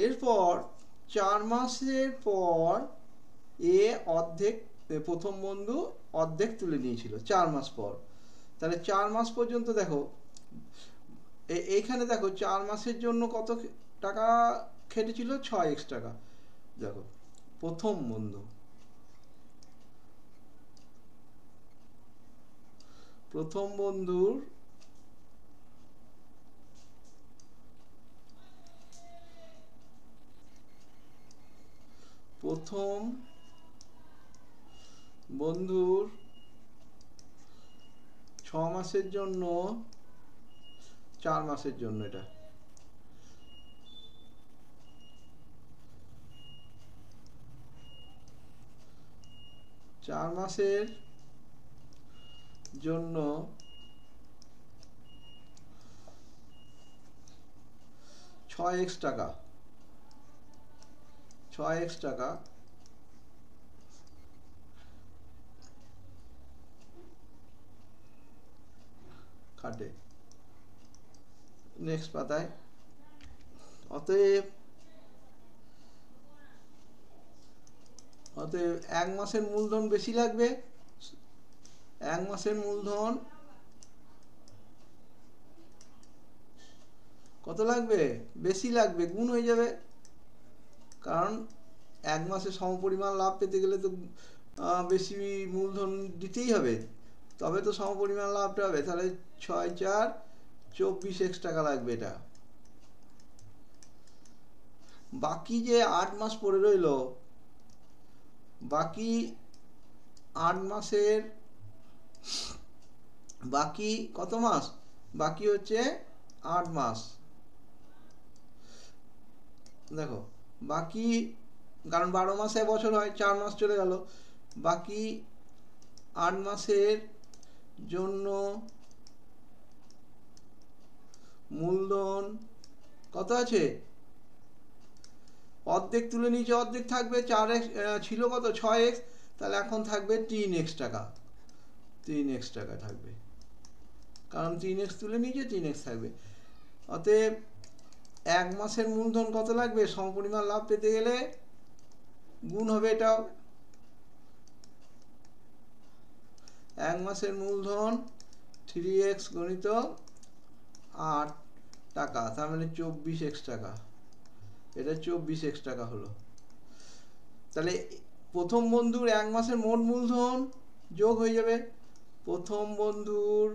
এরপর 4 মাসের পর এ অর্ধেক, প্রথম বন্ধু অর্ধেক তুলে নিয়েছিল 4 মাস পর। তাহলে 4 মাস পর্যন্ত দেখো, এইখানে দেখো 4 মাসের জন্য কত টাকা খেটেছিল, 6x টাকা। দেখো প্রথম বন্ধু, প্রথম বন্ধুর প্রথম বন্ধুর 6 মাসের জন্য, 4 মাসের জন্য, এটা 4 মাসের জন্য 6x টাকা, 6x টাকা খাটে। নেক্সট পাতায়, অতএব 1 মাসের মূলধন বেশি লাগবে, 1 মাসের মূলধন কত লাগবে, বেশি লাগবে, গুণ হয়ে যাবে, কারণ 1 মাসে সমপরিমাণ লাভ পেতে গেলে তো বেশি মূলধন দিতেই হবে, তবে তো সমপরিমাণ লাভটা হবে। তাহলে 6 4 24x টাকা লাগবে এটা। বাকি যে 8 মাস পড়ে রইল, বাকি 8 মাসের, বাকি কত মাস, বাকি হচ্ছে 8 মাস। দেখো বাকি, কারণ 12 মাসে বছর হয়, 4 মাস চলে গেল, বাকি 8 মাসের জন্য মূলধন কত আছে, অর্ধেক তুলে নিচে, অর্ধেক থাকবে, 4x ছিল কত, 6x, তাহলে এখন থাকবে 3x টাকা, 3x টাকা থাকবে, কারণ 3x তুলে নিচে 3x থাকবে। অতএব 1 মাসের মূলধন কত লাগবে, সমপরিমাণ লাভ পেতে গেলে গুণ হবে, এটাও 1 মাসের মূলধন 3x গণিত 8 টাকা, তার মানে 24x টাকা, এটা 24x টাকা হলো। তাহলে প্রথম বন্ধুর 1 মাসের মোট মূলধন যোগ হয়ে যাবে, প্রথম বন্ধুর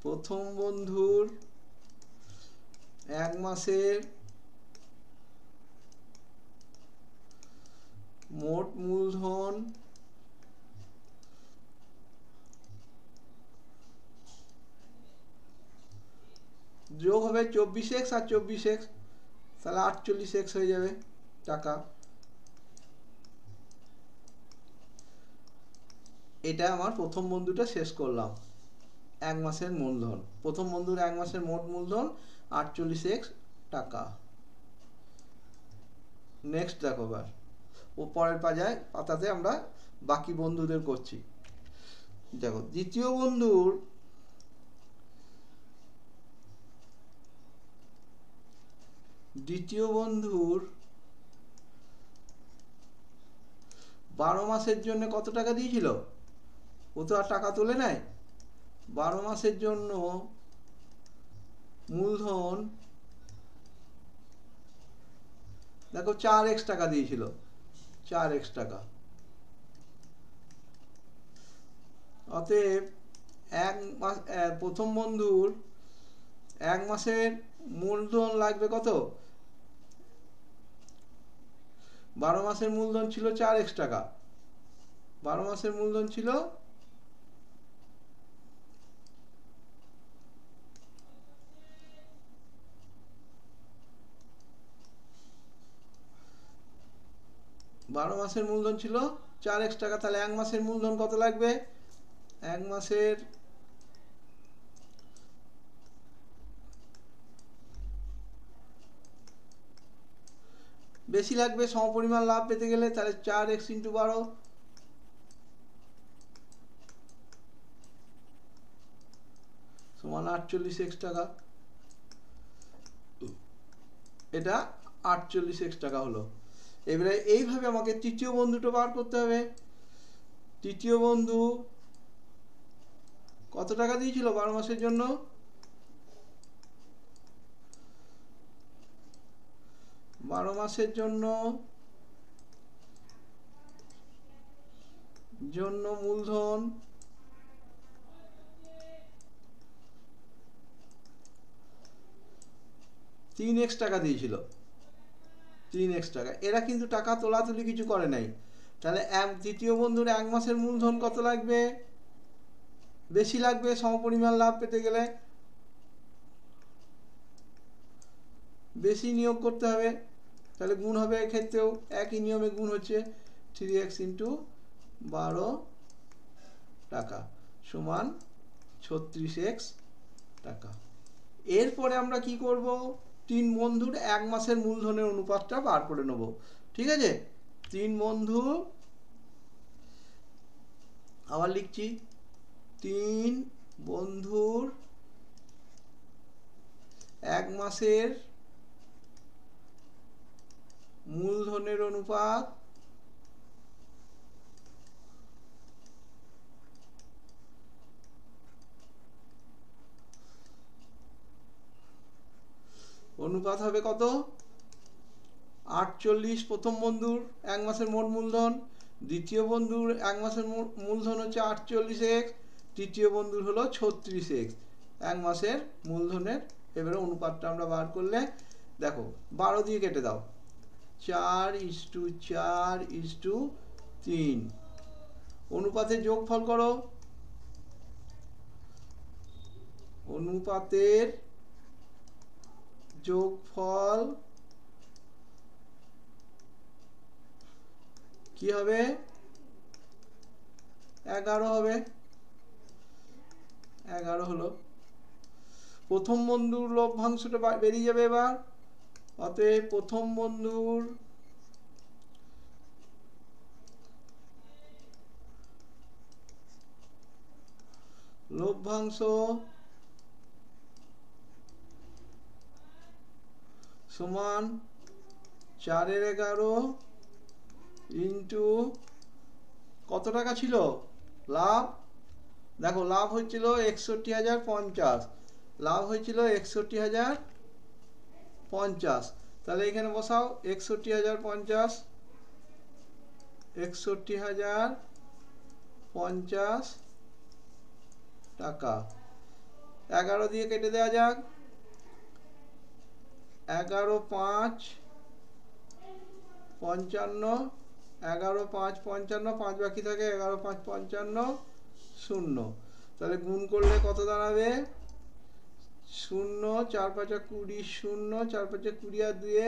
প্রথম বন্ধুর 1 মাসের মোট মূলধন যোগ হবে 24x আর 24x, তাহলে 48x হয়ে যাবে টাকা। এটা আমার প্রথম বন্ধুটা শেষ করলাম, 1 মাসের মূলধন, প্রথম বন্ধুর 1 মাসের মোট মূলধন 48x টাকা। নেক্সট দেখো, এবার ও পরের পাতাতে আমরা বাকি বন্ধুদের করছি। দেখো দ্বিতীয় বন্ধুর 12 মাসের জন্য কত টাকা দিয়েছিল, ও তো আর টাকা তোলে নাই, 12 মাসের জন্য মূলধন দেখো 4x টাকা দিয়েছিল, 4x টাকা। অতএব 1 মাস, প্রথম বন্ধুর এক মাসের মূলধন লাগবে কত? 12 মাসের মূলধন ছিল 4x টাকা। 12 মাসের মূলধন ছিল মাসের মূলধন ছিল 4x টাকা। তাহলে এক মাসের মূলধন কত লাগবে? এক মাসের বেশি লাগবে সমপরিমাণ লাভ পেতে গেলে, তাহলে 4x × 12 সমান 48x টাকা। এটা 48x টাকা হলো। এবারে এইভাবে আমাকে তৃতীয় বন্ধুটা বার করতে হবে। তৃতীয় বন্ধু কত টাকা দিয়েছিল 12 মাসের জন্য? 12 মাসের জন্য মূলধন 3x টাকা দিয়েছিল। 3x টাকা। এরা কিন্তু টাকা তোলাতুলি কিছু করে নাই। তাহলে তৃতীয় বন্ধুর এক মাসের মূলধন কত লাগবে? বেশি লাগবে সমপরিমাণ লাভ পেতে গেলে, বেশি নিয়োগ করতে হবে। তাহলে গুণ হবে, এক্ষেত্রেও একই নিয়মে গুণ হচ্ছে। 3x × 12 টাকা সমান 36x টাকা। এরপরে আমরা কি করব? তিন বন্ধুর এক মাসের মূলধনের অনুপাতটা বার করে নেব। ঠিক আছে? তিন বন্ধু, আবার লিখছি, তিন বন্ধুর এক মাসের মূলধনের অনুপাত হবে কত? 48 প্রথম বন্ধুর এক মাসের মোট মূলধন, দ্বিতীয় বন্ধুর এক মাসের মূলধন হচ্ছে 48x, তৃতীয় বন্ধুর হলো 36x এক মাসের মূলধনের। এবারে অনুপাতটা আমরা বার করলে দেখো 12 দিয়ে কেটে দাও, 4:4:3। অনুপাতের যোগফল করো। অনুপাতের যোগফল কি হবে? 11 হবে। 11 হলো। প্রথম বন্ধুর লভ্যাংশটা বেরিয়ে যাবে এবার। অতএব প্রথম বন্ধুর লভ্যাংশ সমান 4/11 ইন্টু কত টাকা ছিল লাভ? দেখো লাভ হয়েছিল 61,050। লাভ হয়েছিল 61,050। তাহলে এখানে বসাও 61,050, 61,050 টাকা। 11 দিয়ে কেটে দেওয়া যাক। 11,5,55, 11,5,55, 5 বাকি থাকে, 11,5,55 0। তাহলে গুণ করলে কত দাঁড়াবে? 0, 4×5 = 20, 0, 4×5 = 20 আর 2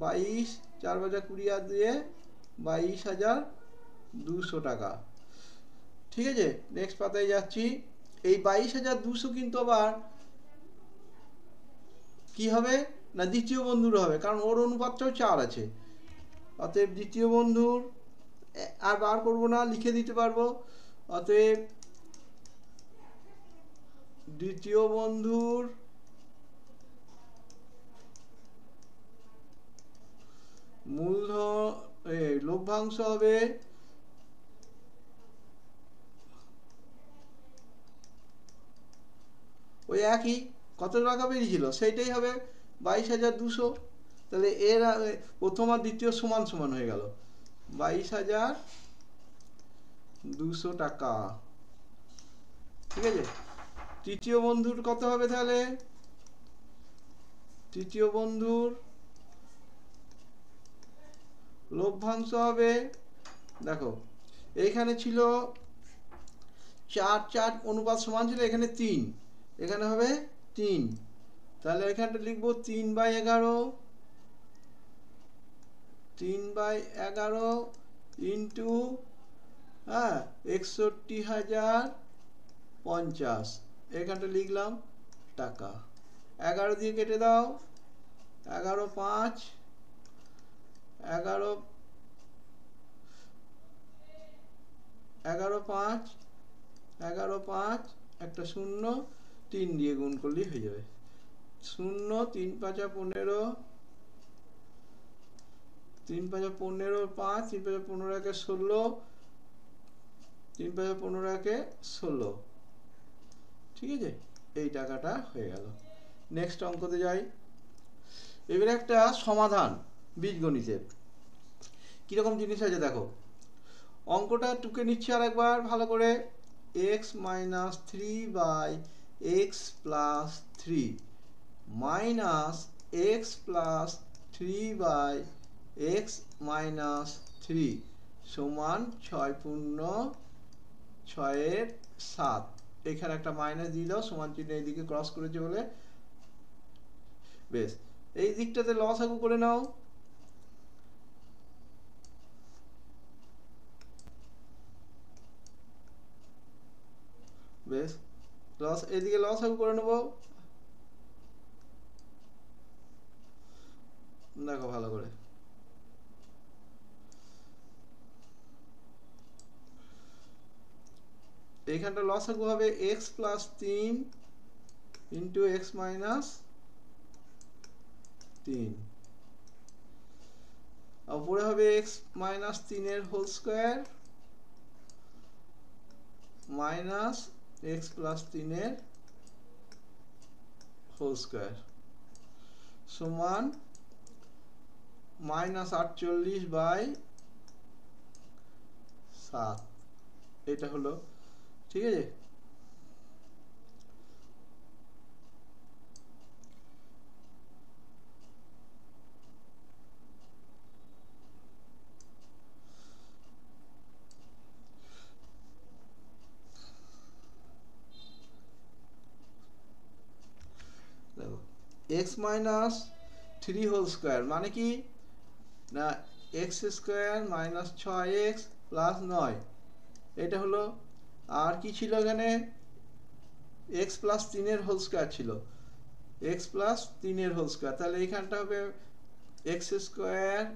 22, 4×5 = 20 আর 2 22,200 টাকা। ঠিক আছে? নেক্সট পাতায় যাচ্ছি। এই 22,200 কিন্তু আবার কি হবে না, দ্বিতীয় বন্ধুর হবে, কারণ ওর অনুপাতটাও 4 আছে। অতএব দ্বিতীয় বন্ধুর আর বার করবো না, লিখে দিতে পারবো। অতএব দ্বিতীয় বন্ধুর মূলধন লভ্যাংশ হবে ওই একই, কত টাকা বেরিয়েছিল সেইটাই হবে 22,200। তাহলে এর প্রথম আর দ্বিতীয় সমান সমান হয়ে গেল, 22,200 টাকা। ঠিক আছে? তৃতীয় বন্ধুর কত হবে তাহলে? তৃতীয় বন্ধুর লভ্যাংশ হবে, দেখো এইখানে ছিল 4 অনুপাত সমান ছিল, এখানে 3, এখানে হবে 3, তাহলে এখানটা লিখবো 3/11, 3/11 ইন্টু 61,050, এখানটা লিখলাম টাকা। 11 দিয়ে কেটে দাও, 11 5 11 5 11 5 একটা 0, 3 দিয়ে গুণ করলেই হয়ে যাবে। 0 3 5 15, 3 5 15 5, 3 5 15 একে 16, 3 5 15 একে 16, ঠিক আছে, এই টাকাটা হয়ে গেল। নেক্সট অঙ্কতে যাই। এবারে একটা সমাধান বীজগণিতের, কিরকম জিনিস আছে দেখো। অঙ্কটা টুকে নিচ্ছে আর একবার ভালো করে। x - 3/x + 3 minus x + 3/x - 3 সমান 6×6=7। এখানে একটা মাইনাস দিয়ে দাও, সমান চিহ্ন এইদিকে ক্রস করেছে বলে। বেশ, এই দিকটাতে লসাগু করে নাও। বেশ, এদিকে লসাগু করে নেবো। দেখো ভালো করে, এইখানটা লসাগু হবে x + 3 ইন্টু x - 3, উপরে হবে x - 3 এর হোল স্কয়ার মাইনাস x + 3 এর হোল স্কয়ার সমান -48/7। এটা হলো, ঠিক আছে। দেখো x - 3 হোল স্কয়ার মানে কি না, x স্কয়ার - 6x + 9, এটা হলো। আর কি ছিল এখানে, x + 3 এর হোল স্কয়ার ছিল, x + 3 এর হোল স্কয়ার, তাহলে এইখানটা হবে x square -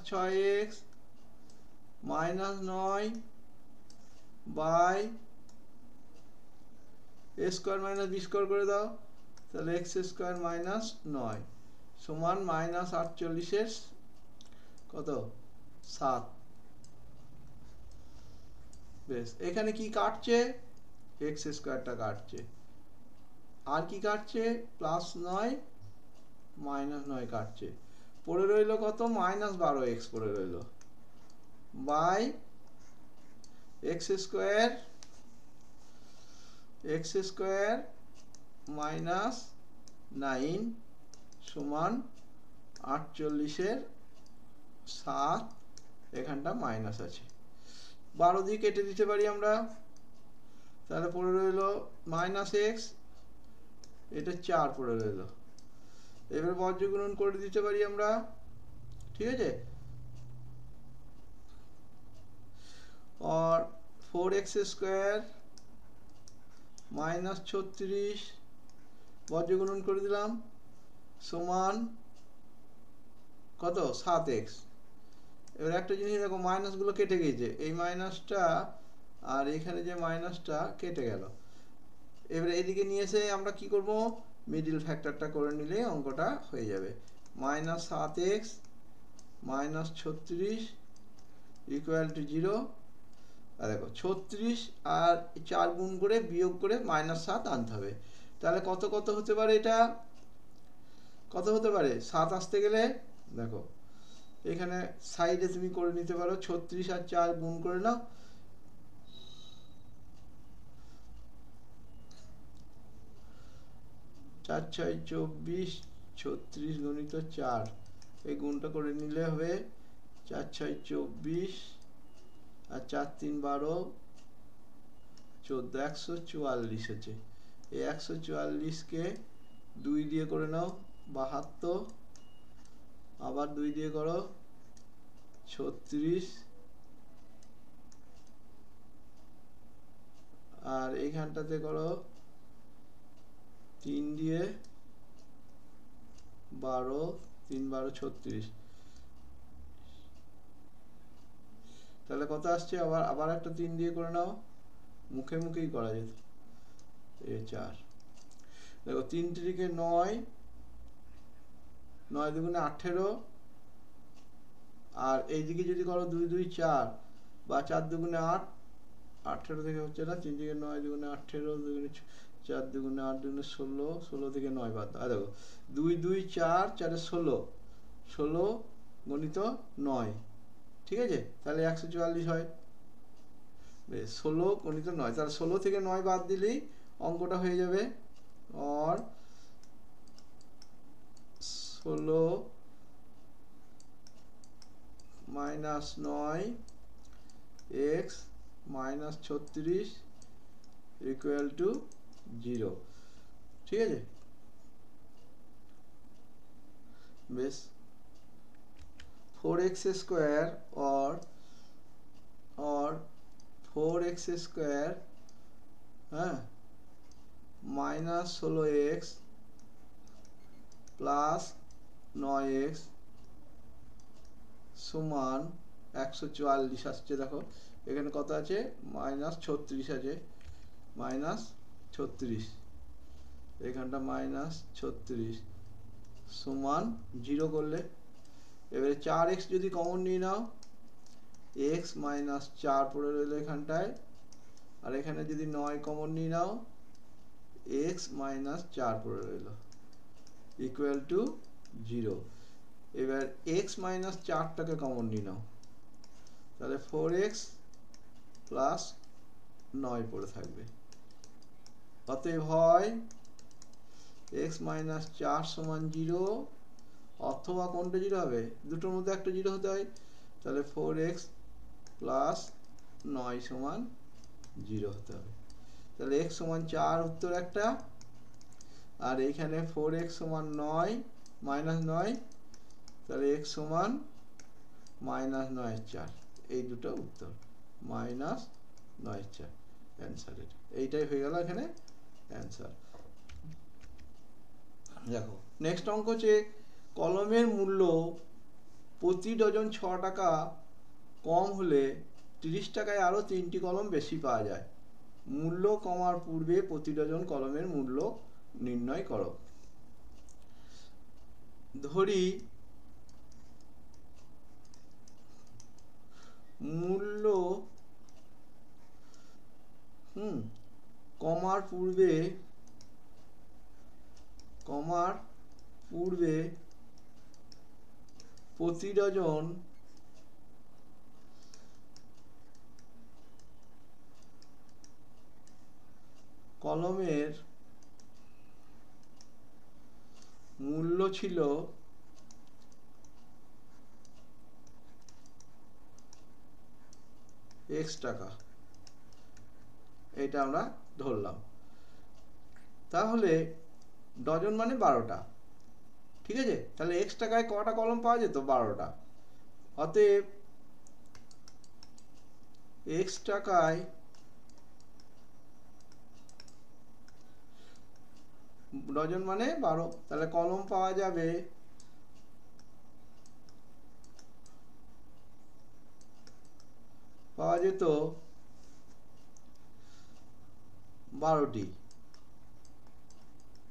6x - 9 by a square - b square করে দাও, তাহলে x স্কয়ার - 9 সমান -48 এর কত 7। বেশ, এখানে কি কাটছে, x স্কয়ারটা কাটছে, আর কি কাটছে, +9 -9 কাটছে, পড়ে রইল কত, -12x পড়ে রইল, বাই x স্কয়ার -9 সমান 48 এর 7, এখানটা মাইনাস আছে, 12 দিয়ে কেটে দিতে পারি আমরা, তাহলে পড়ে রইল -x, এটা 4 পড়ে রইল। এবার বর্গগুণন করে দিতে পারি আমরা, ঠিক আছে। और 4x স্কয়ার -36 বর্গগুণন করে দিলাম সমান কত, 7x। এবার একটা জিনিস দেখো, মাইনাসগুলো কেটে গিয়েছে, এই মাইনাসটা আর এখানে যে মাইনাসটা কেটে গেল। এবারে এদিকে নিয়ে এসে আমরা কি করব, মিডল ফ্যাক্টরটা করে নিলে অঙ্কটা হয়ে যাবে। -7x -36 = 0। আর দেখো 36 আর 4 গুণ করে বিয়োগ করে -7 আনতে হবে, তাহলে কত কত হতে পারে, এটা কত হতে পারে, 7 আসতে গেলে দেখো এখানে সাইডে তুমি করে নিতে পারো, 36 আর 4 গুণ করে নাও, 4 6 24 36 গুণিত 4, এই গুণটা করে নিলে হবে 4 6 24 আর 4 3 12 14, 144 হচ্ছে। এই 144কে 2 দিয়ে করে নাও 72, আবার 2 দিয়ে করো 36, আর এইখানটাতে করো 3 দিয়ে 12, 3 12 36, তাহলে কত আসছে? আবার একটা 3 দিয়ে করে নাও, মুখে মুখেই করা যেত। এ 4, দেখো 3 3 9, 9 2 18, আর এইদিকে যদি করো 2 2 4 বা 4 2 8, 18 থেকে হচ্ছে না, 3 থেকে 9 2 18, 2 4 2 8 2 16, 16 থেকে 9 বাদ দাও। দেখো 2 2 4 4 16, 16 গণিত 9, ঠিক আছে? তাহলে 144 হয়। বেশ, 16 গণিত 9, তাহলে 16 থেকে 9 বাদ দিলেই অঙ্কটা হয়ে যাবে। আর 16 minus 9 x minus 36 equal to 0, ঠিক আছে? বেশ, 4x স্কোয়ার और 4x স্কোয়ার, হ্যাঁ, মাইনাস 16x প্লাস 9x সমান 144 আসছে। দেখো এখানে কত আছে? মাইনাস 36 আছে, মাইনাস 36, এখানটা মাইনাস 36 সমান 0 করলে, এবারে 4x যদি কমন নিয়ে নাও, x মাইনাস 4 পড়ে রইলো এখানটায়, আর এখানে যদি 9 কমন নিয়ে নাও, x মাইনাস 4 পড়ে রইলো ইকুয়াল টু 0। এবার x মাইনাস 4টাকে কমন নিয়ে নাও, তাহলে 4x প্লাস 9 পড়ে থাকবে। অতএব হয় x মাইনাস 4 সমান 0, অথবা কোনটা 0 হবে? দুটোর মধ্যে একটা 0 হতে হয়, তাহলে 4x প্লাস 9 সমান 0 হতে হবে। তাহলে x সমান 4 উত্তর একটা, আর এইখানে 4x সমান 9 মাইনাস 9, তাহলে x সমান মাইনাস 9/4, এই দুটো উত্তর, মাইনাস 9/4 অ্যান্সার। এইটাই হয়ে গেল এখানে অ্যান্সার। দেখো নেক্সট অঙ্ক হচ্ছে কলমের মূল্য প্রতি ডজন 6 টাকা কম হলে 30 টাকায় আরও 3টি কলম বেশি পাওয়া যায়। মূল্য কমার পূর্বে প্রতি ডজন কলমের মূল্য নির্ণয় করো। ধরি মূল্য কমার পূর্বে প্রতি ডজন কলমের মূল্য ছিল x টাকা, এটা আমরা ধরলাম। তাহলে ডজন মানে 12টা, ঠিক আছে? তাহলে x টাকায় কটা কলম পাওয়া যেত? 12টা। অতএব x টাকায় ডজন মানে 12, তাহলে কলম পাওয়া যাবে যেত 12টি।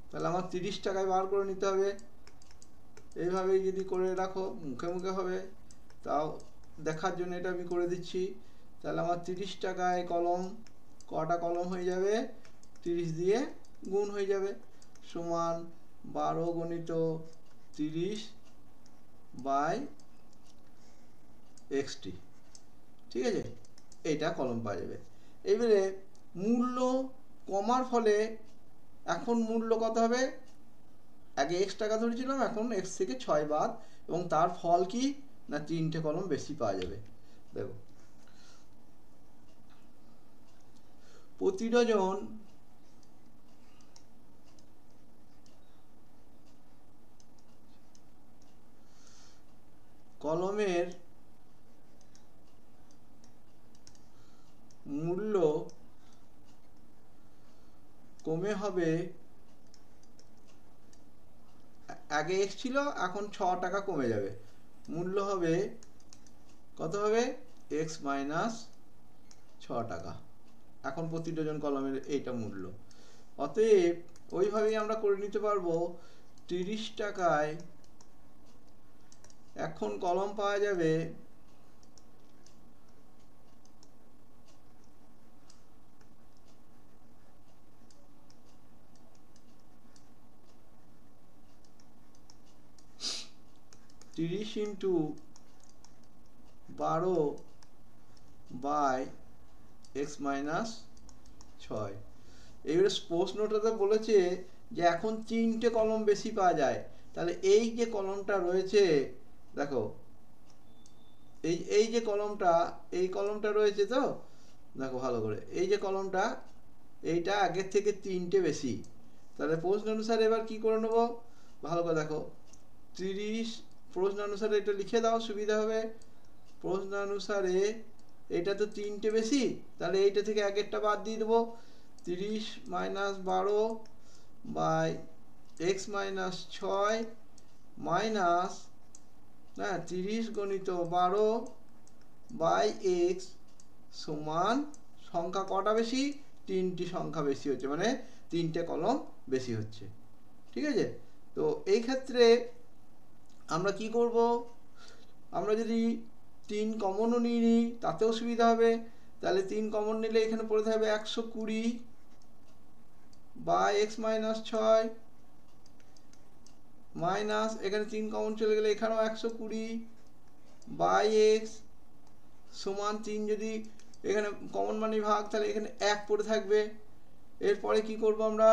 তাহলে আমার 30 টাকায় বার করে নিতে হবে। এইভাবেই যদি করে রাখো, মুখে মুখে হবে, তাও দেখার জন্য এটা আমি করে দিচ্ছি। তাহলে আমার 30 টাকায় কলম, কটা কলম হয়ে যাবে? 30 দিয়ে গুণ হয়ে যাবে, সমান 12 গণিত 30 বাই xt, ঠিক আছে? এইটা কলম পাওয়া যাবে। এবারে মূল্য কমার ফলে এখন মূল্য কত হবে? আগে x টাকা ধরেছিলাম, এখন x থেকে 6 বাদ, এবং তার ফল কি না 3টে কলম বেশি পাওয়া যাবে। দেখো প্রতি ডজন কলমের মূল্য কমে হবে, আগে x ছিল এখন 6 টাকা কমে যাবে, মূল্য হবে কত হবে x মাইনাস 6 টাকা। এখন প্রতি ডজন কলমের এইটা মূল্য। অতএব ওইভাবেই আমরা করে নিতে পারবো 30 টাকায় এখন কলম পাওয়া যাবে 30 ইন্টু 12 বাই এক্স মাইনাস 6। এবারে প্রশ্নটাতে বলেছে যে এখন 3টে কলম বেশি পাওয়া যায়, তাহলে এই যে কলমটা রয়েছে দেখো, এই যে কলমটা, এই কলমটা রয়েছে তো দেখো ভালো করে, এই যে কলমটা এইটা আগের থেকে 3টে বেশি, তাহলে প্রশ্ন অনুসারে এবার কি করে নেবো ভালো করে দেখো। 30 প্রশ্ন অনুসারে এটা লিখে দাও সুবিধা হবে। প্রশ্ন অনুসারে এটা তো 3টে বেশি, তাহলে এইটা থেকে আগেরটা বাদ দিয়ে দেবো। 30 minus 12 by x minus 6 minus 30 গণিত 12 বাই এক্স সমান সংখ্যা কটা বেশি, 3টি সংখ্যা বেশি হচ্ছে, মানে 3টে কলম বেশি হচ্ছে। ঠিক আছে, তো এই ক্ষেত্রে আমরা কি করব, আমরা যদি 3 কমনও নিয়ে নিই তাতেও সুবিধা হবে। তাহলে 3 কমন নিলে এখানে পড়ে থাকবে 120 বাই এক্স মাইনাস 6 মাইনাস এখানে 3 কমন চলে গেলে এখানেও 120 বাই এক্স সমান 3 যদি এখানে কমন মানে ভাগ, তাহলে এখানে 1 পড়ে থাকবে। এরপরে কি করব আমরা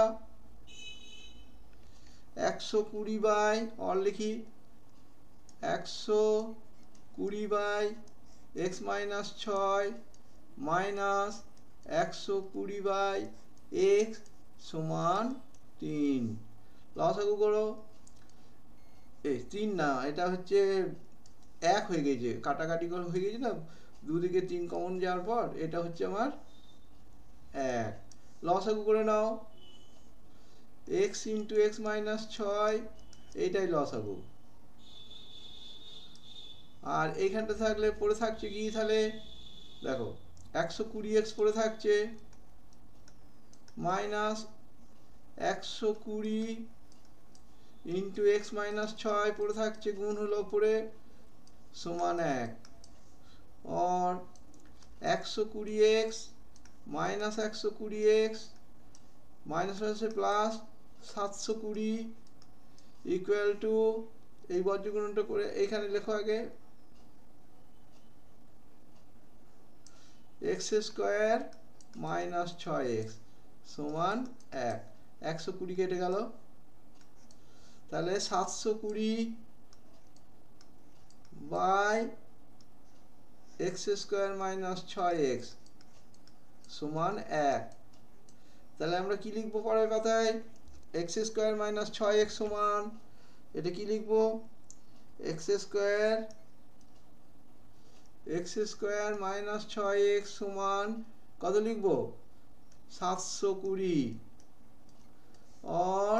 120 বাই অর লিখি 120 by x minus 6 minus 120 by x সমান 3। লসাগু করো, এই 3 না, এটা হচ্ছে 1 হয়ে গেছে, কাটাকাটি করে হয়ে গেছে না, দুদিকে 3 কমন যাওয়ার পর এটা হচ্ছে আমার 1। লসাগু করে নাও, x ইন্টু এক্স মাইনাস 6, এইটাই লসাগু। আর এইখানটা থাকলে পড়ে থাকছে কি, তাহলে দেখো 120x পড়ে থাকছে মাইনাস 120 ইন্টু এক্স মাইনাস 6 পড়ে থাকছে, গুণ হলো উপরে সমান 1, और 120x মাইনাস 120x মাইনাস হচ্ছে প্লাস 720 ইকুয়াল টু, এই বর্গগুণনটা করে এইখানে লেখো আগে x স্কয়ার মাইনাস 6x সমান 1। 120 কেটে গেল, তাহলে 720 by x square minus 6x সমান 1। তাহলে আমরা কি লিখবো পরের কথায়, এক্স স্কয়ার মাইনাস 6x সমান, এটা কি লিখবো এক্স স্কয়ার মাইনাস 6x সমান কত লিখবো 720, और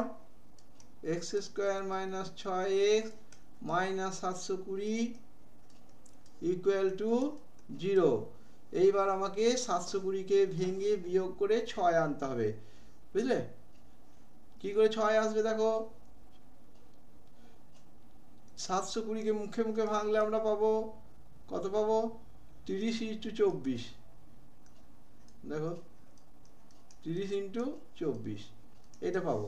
x square minus 6x minus 720 equal to 0। এইবার আমাকে 720 কে ভেঙে বিয়োগ করে 6 আনতে হবে, বুঝলে কি করে 6 আসবে, দেখো 720 কে মুখে মুখে ভাঙলে আমরা পাবো কত, পাবো 30 ইন্টু 24, দেখো 30 ইন্টু 24 এটা পাবো।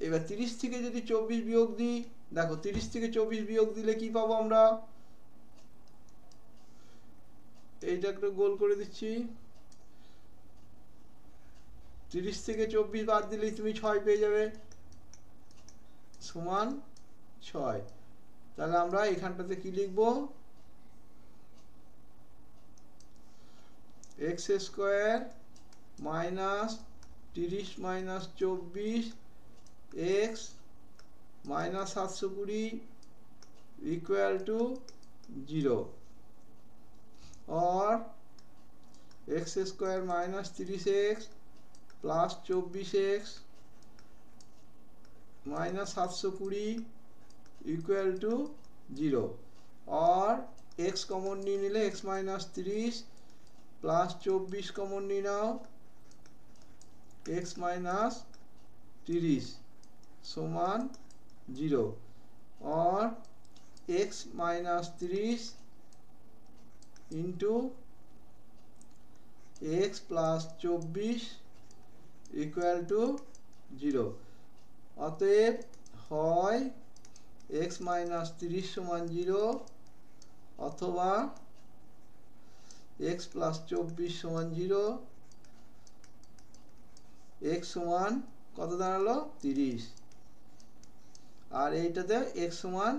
এবার 30 থেকে যদি 24 বিয়োগ দিই, দেখো 30 থেকে 24 বিয়োগ দিলে কি পাবো আমরা, এইটা একটু গোল করে দিচ্ছি, 30 থেকে 24 বাদ দিলেই তুমি 6 পেয়ে যাবে, সমান 6। তাহলে আমরা এখানটাতে কি লিখব, x square minus 30 minus 24 x minus 720 equal to 0, और x square minus 30x plus 24x minus 720 equal to 0, और x कॉमन नहीं निले x माइनस 30 प्लस 24 कॉमन नहीं नाओ x माइनस 30 समान 0, और x minus 30 into x plus 24 equal to 0, অতএব হয় x মাইনাস 30 সমান 0 অথবা x প্লাস 24 সমান 0, x সমান কত দাঁড়ালো 30, আর এইটাতে x সমান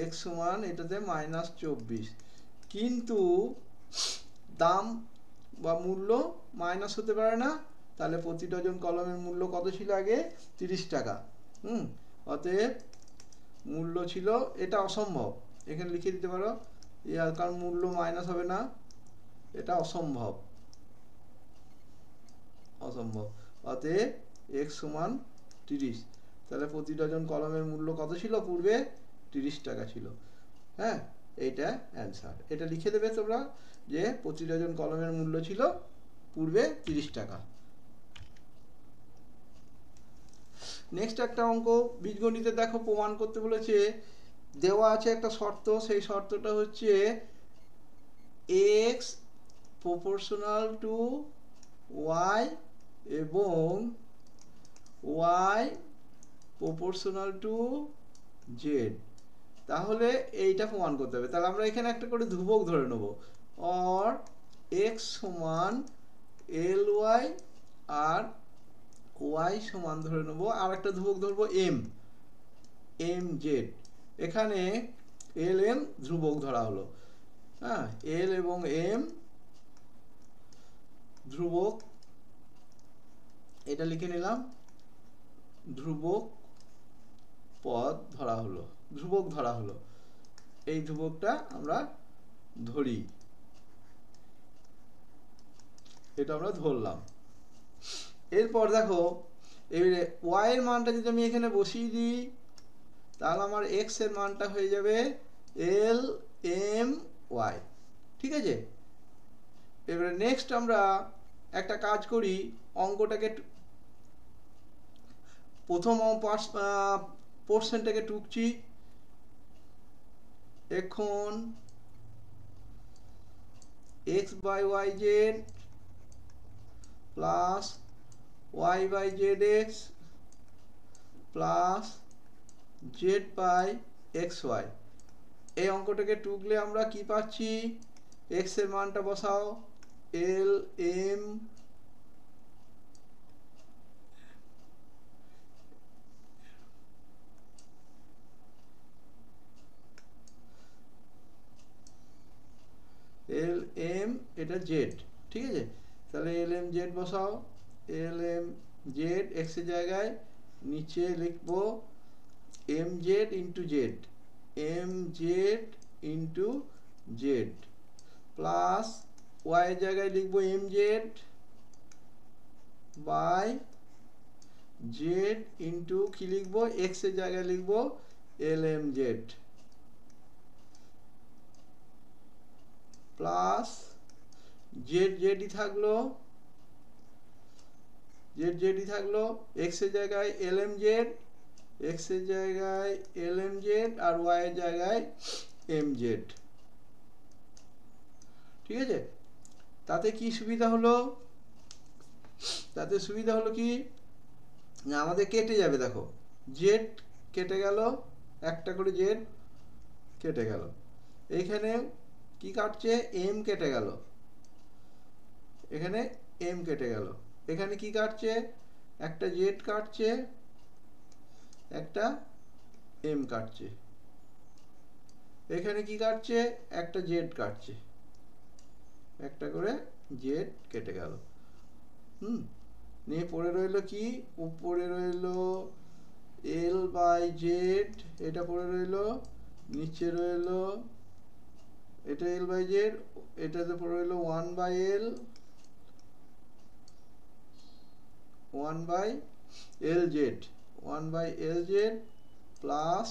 x সমান এটাতে মাইনাস 24, কিন্তু দাম বা মূল্য মাইনাস হতে পারে না, তাহলে প্রতি ডজন কলমের মূল্য কত ছিল আগে 30 টাকা। অতএব মূল্য ছিল, এটা অসম্ভব, এখানে লিখে দিতে পারো, কারণ মূল্য মাইনাস হবে না, এটা অসম্ভব, অসম্ভব। অতএব x সমান 30, তাহলে প্রতি ডজন কলমের মূল্য কত ছিল, পূর্বে 30 টাকা ছিল। হ্যাঁ, এইটা অ্যান্সার, এটা লিখে দেবে তোমরা যে প্রতি ডজন কলমের মূল্য ছিল পূর্বে 30 টাকা। নেক্সট একটা অঙ্ক বীজগণিতে দেখো, প্রমাণ করতে বলেছে, দেওয়া আছে একটা শর্ত, সেই শর্তটা হচ্ছে x প্রপোর্শনাল টু y এবং y প্রপোর্শনাল টু z, তাহলে এইটা প্রমাণ করতে হবে। তাহলে আমরা এখানে একটা করে ধ্রুবক ধরে নেব, और x সমান ly আর y সমান ধরে নেব, আর একটা ধ্রুবক ধরবো m, mz, এখানে lm ধ্রুবক ধরা হলো। হ্যাঁ, l এবং m ধ্রুবক, এটা লিখে নিলাম, ধ্রুবক পদ ধরা হলো, ধ্রুবক ধরা হলো, এই ধ্রুবকটা আমরা ধরি, এটা আমরা ধরলাম। এরপর দেখো, এবারে y এর মানটা যদি আমি এখানে বসিয়ে দিই, তাহলে আমার x এর মানটা হয়ে যাবে l m y, ঠিক আছে। এবারে নেক্সট আমরা একটা কাজ করি, অঙ্কটাকে প্রথম পোর্শনটাকে টুকছি, এখন x by y z plus y by z x plus z by x y, এই অঙ্কটাকে টুকলে আমরা কি পাচ্ছি, x এর মানটা বসাও l m এল এম, এটা জেড, ঠিক আছে। তাহলে এল এম জেড বসাও, এল এম জেড এক্স এর জায়গায় নিচে লিখবো M Z into Z, M Z into Z, plus Y এর জায়গায় লিখবো M Z by Z into কি লিখবো, এক্স এর জায়গায় লিখবো L M Z, plus Z জেডই থাকলো, জেড জেডই থাকলো, এক্স এর জায়গায় এল এম জেড, এক্স এর জায়গায় এল এম জেড, আর ওয়াই এর জায়গায় এম জেড, ঠিক আছে। তাতে কি সুবিধা হলো, তাতে সুবিধা হলো কি, আমাদের কেটে যাবে, দেখো জেড কেটে গেল, একটা করে জেড কেটে গেল, এইখানে কি কাটছে, এম কেটে গেল, এখানে এম কেটে গেল, এখানে কি কাটছে, একটা জেড কাটছে, একটা এম কাটছে, এখানে কি কাটছে, একটা জেড কাটছে, একটা করে জেড কেটে গেল। নিয়ে পড়ে রইল কি, উপরে রইল এল বাই জেড, এটা পড়ে রইল, নিচে রইল এটা এল বাই জেড, এটাতে পড়ে রইল 1 by l, 1 by l z, 1 by l z plus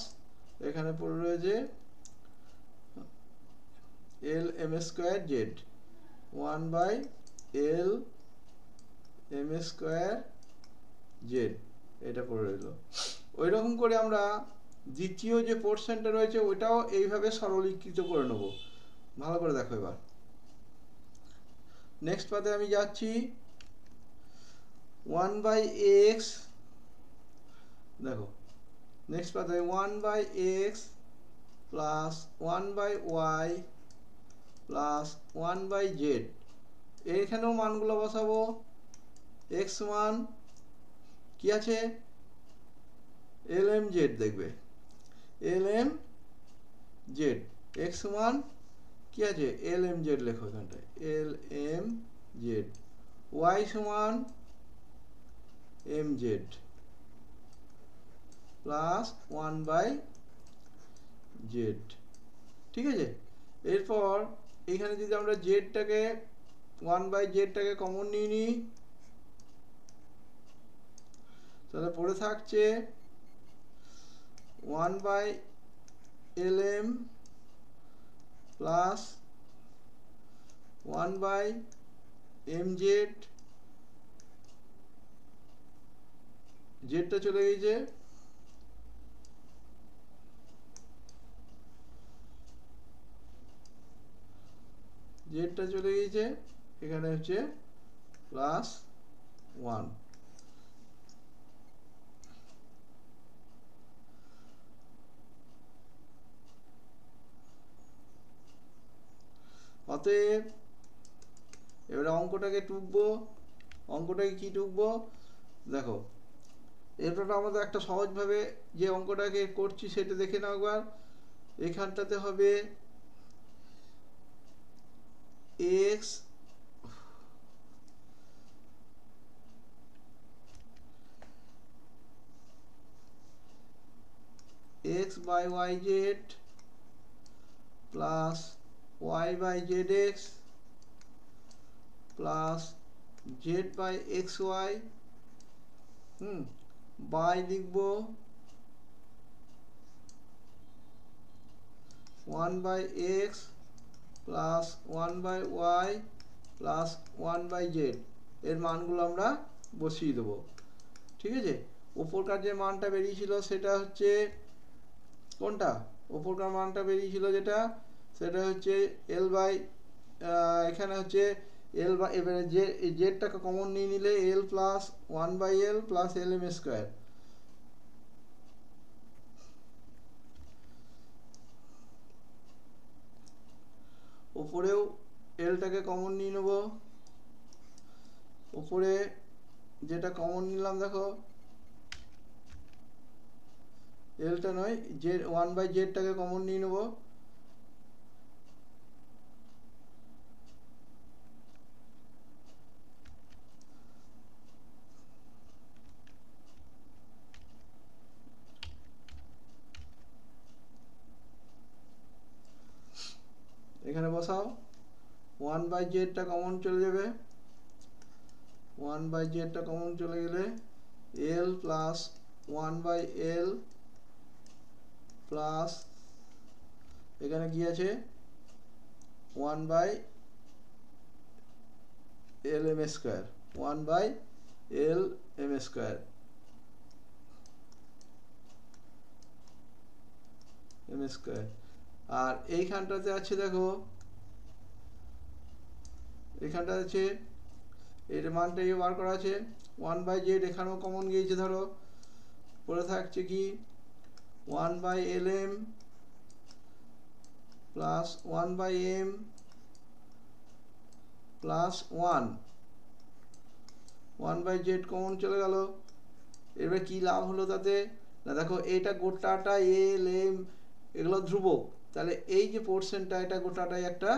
এখানে পড়ে রয়েছে l M square z, 1 by L M square z, এটা পড়ে রইল। ওই রকম করে আমরা দ্বিতীয় যে পোর্শনটা রয়েছে ওটাও এইভাবে সরলীকৃত করে নেব। ভালো করে দেখো এবার, নেক্সট পাতে আমি যাচ্ছি, 1 বাই এক্স, দেখো নেক্সট পাতে 1 by x plus 1 by y plus 1 by z, এইখানেও মানগুলো বসাবো। এক্স মান কি আছে, এল এম জেড, দেখবে এল এম জেড, এক্স মান কি আছে, এল এম জেড লেখো এখানটায়, এল এম জেড, ওয়াই সমান m Z plus 1 by z, ঠিক আছে। এরপর এখানে যদি আমরা জেডটাকে 1 বাই জেডটাকে কমন নিয়ে নিই, তাহলে পড়ে থাকছে 1 by L M plus 1 by M Z, জেডটা চলে গেছে, জেডটা চলে গেছে, এখানে হচ্ছে প্লাস 1। অতএব এবারে অঙ্কটাকে টুকবো, অঙ্কটাকে কি টুকবো দেখো, এরপর আমাদের একটা সহজভাবে যে অঙ্কটাকে করছি সেটা দেখে নাও একবার। এখানটাতে হবে x x by y z plus y by z x plus z by x y, by লিখবো 1 by x plus 1 by y plus 1 by z, এর মানগুলো আমরা বসিয়ে দেবো, ঠিক আছে। ওপরকার যে মানটা বেরিয়েছিল সেটা হচ্ছে কোনটা, ওপরকার মানটা বেরিয়েছিল যেটা, সেটা হচ্ছে এল বাই, এখানে হচ্ছে এল বাই, এবারে যে জেডটাকে কমন নিয়ে নিলে L plus 1 by L plus L M square, ওপরেও এলটাকে কমন নিয়ে নেব, ওপরে যেটা কমন নিলাম দেখো, এলটা নয় জেড, 1 বাই জেডটাকে কমন নিয়ে নেব, এখানে বসাও, 1 বাই জেডটা কমন চলে যাবে, 1 বাই জেডটা কমন চলে গেলে L plus 1 by L plus এখানে কি আছে 1 by L M square, 1 by L M square, M square. আর এইখানটাতে আছে দেখো, এখানটা আছে এর মানটা বার করা আছে 1 বাই জেড, এখানেও কমন গিয়েছে, ধরো পড়ে থাকছে কি 1 by L M plus 1 by m plus 1 1/z common চলে গেল। এবার কি লাভ হলো তাতে? না দেখো এইটা গোটাটা এল এম এগুলো ধ্রুবক, তাহলে এই যে পোর্শনটা এটা গোটাটাই একটা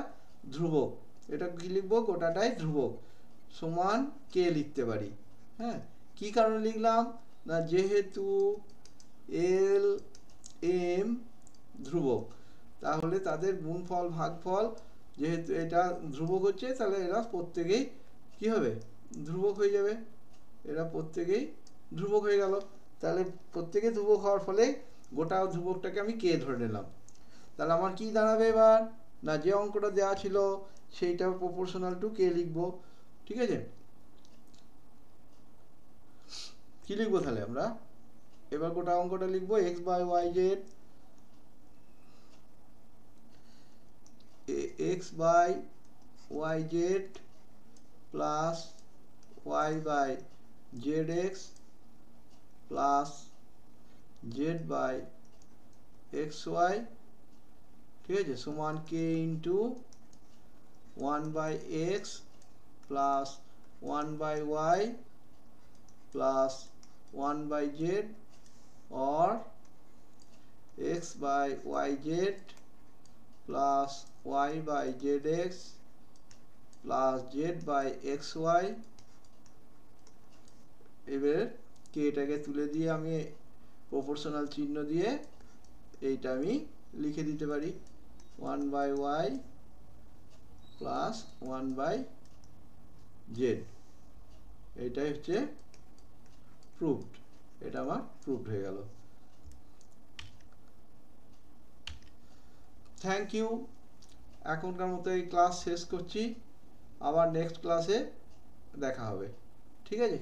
ধ্রুবক। এটা কি লিখবো? গোটাটাই ধ্রুবক সমান কে লিখতে পারি। হ্যাঁ, কি কারণে লিখলাম? না যেহেতু এল এম ধ্রুবক, তাহলে তাদের গুণফল ভাগফল যেহেতু এটা ধ্রুবক হচ্ছে, তাহলে এরা প্রত্যেকেই কি হবে? ধ্রুবক হয়ে যাবে। এরা প্রত্যেকেই ধ্রুবক হয়ে গেল। তাহলে প্রত্যেকে ধ্রুবক হওয়ার ফলে গোটা ধ্রুবকটাকে আমি কে ধরে নিলাম। তাহলে আমার কি দাঁড়াবে এবার? না যে অঙ্কটা দেওয়া ছিল সেইটা প্রপোর্শনাল টু কে লিখবো। ঠিক আছে, কি লিখবো তাহলে আমরা? এবার গোটা অঙ্কটা লিখবো x/y/z x/yz plus y/zx plus z/xy, ঠিক আছে, সমান k into 1/x plus 1/y plus 1/z or x/yz plus y/zx plus z/xy। এবার কে এটাকে তুলে দিয়ে আমি প্রপোর্শনাল চিহ্ন দিয়ে এইটা আমি লিখে দিতে পারি 1/y প্লাস 1/z। এইটাই হচ্ছে প্রুভড। এটা আমার প্রুভড হয়ে গেল। Thank you. এখনকার মতো এই ক্লাস শেষ করছি, আবার নেক্সট ক্লাসে দেখা হবে। ঠিক আছে।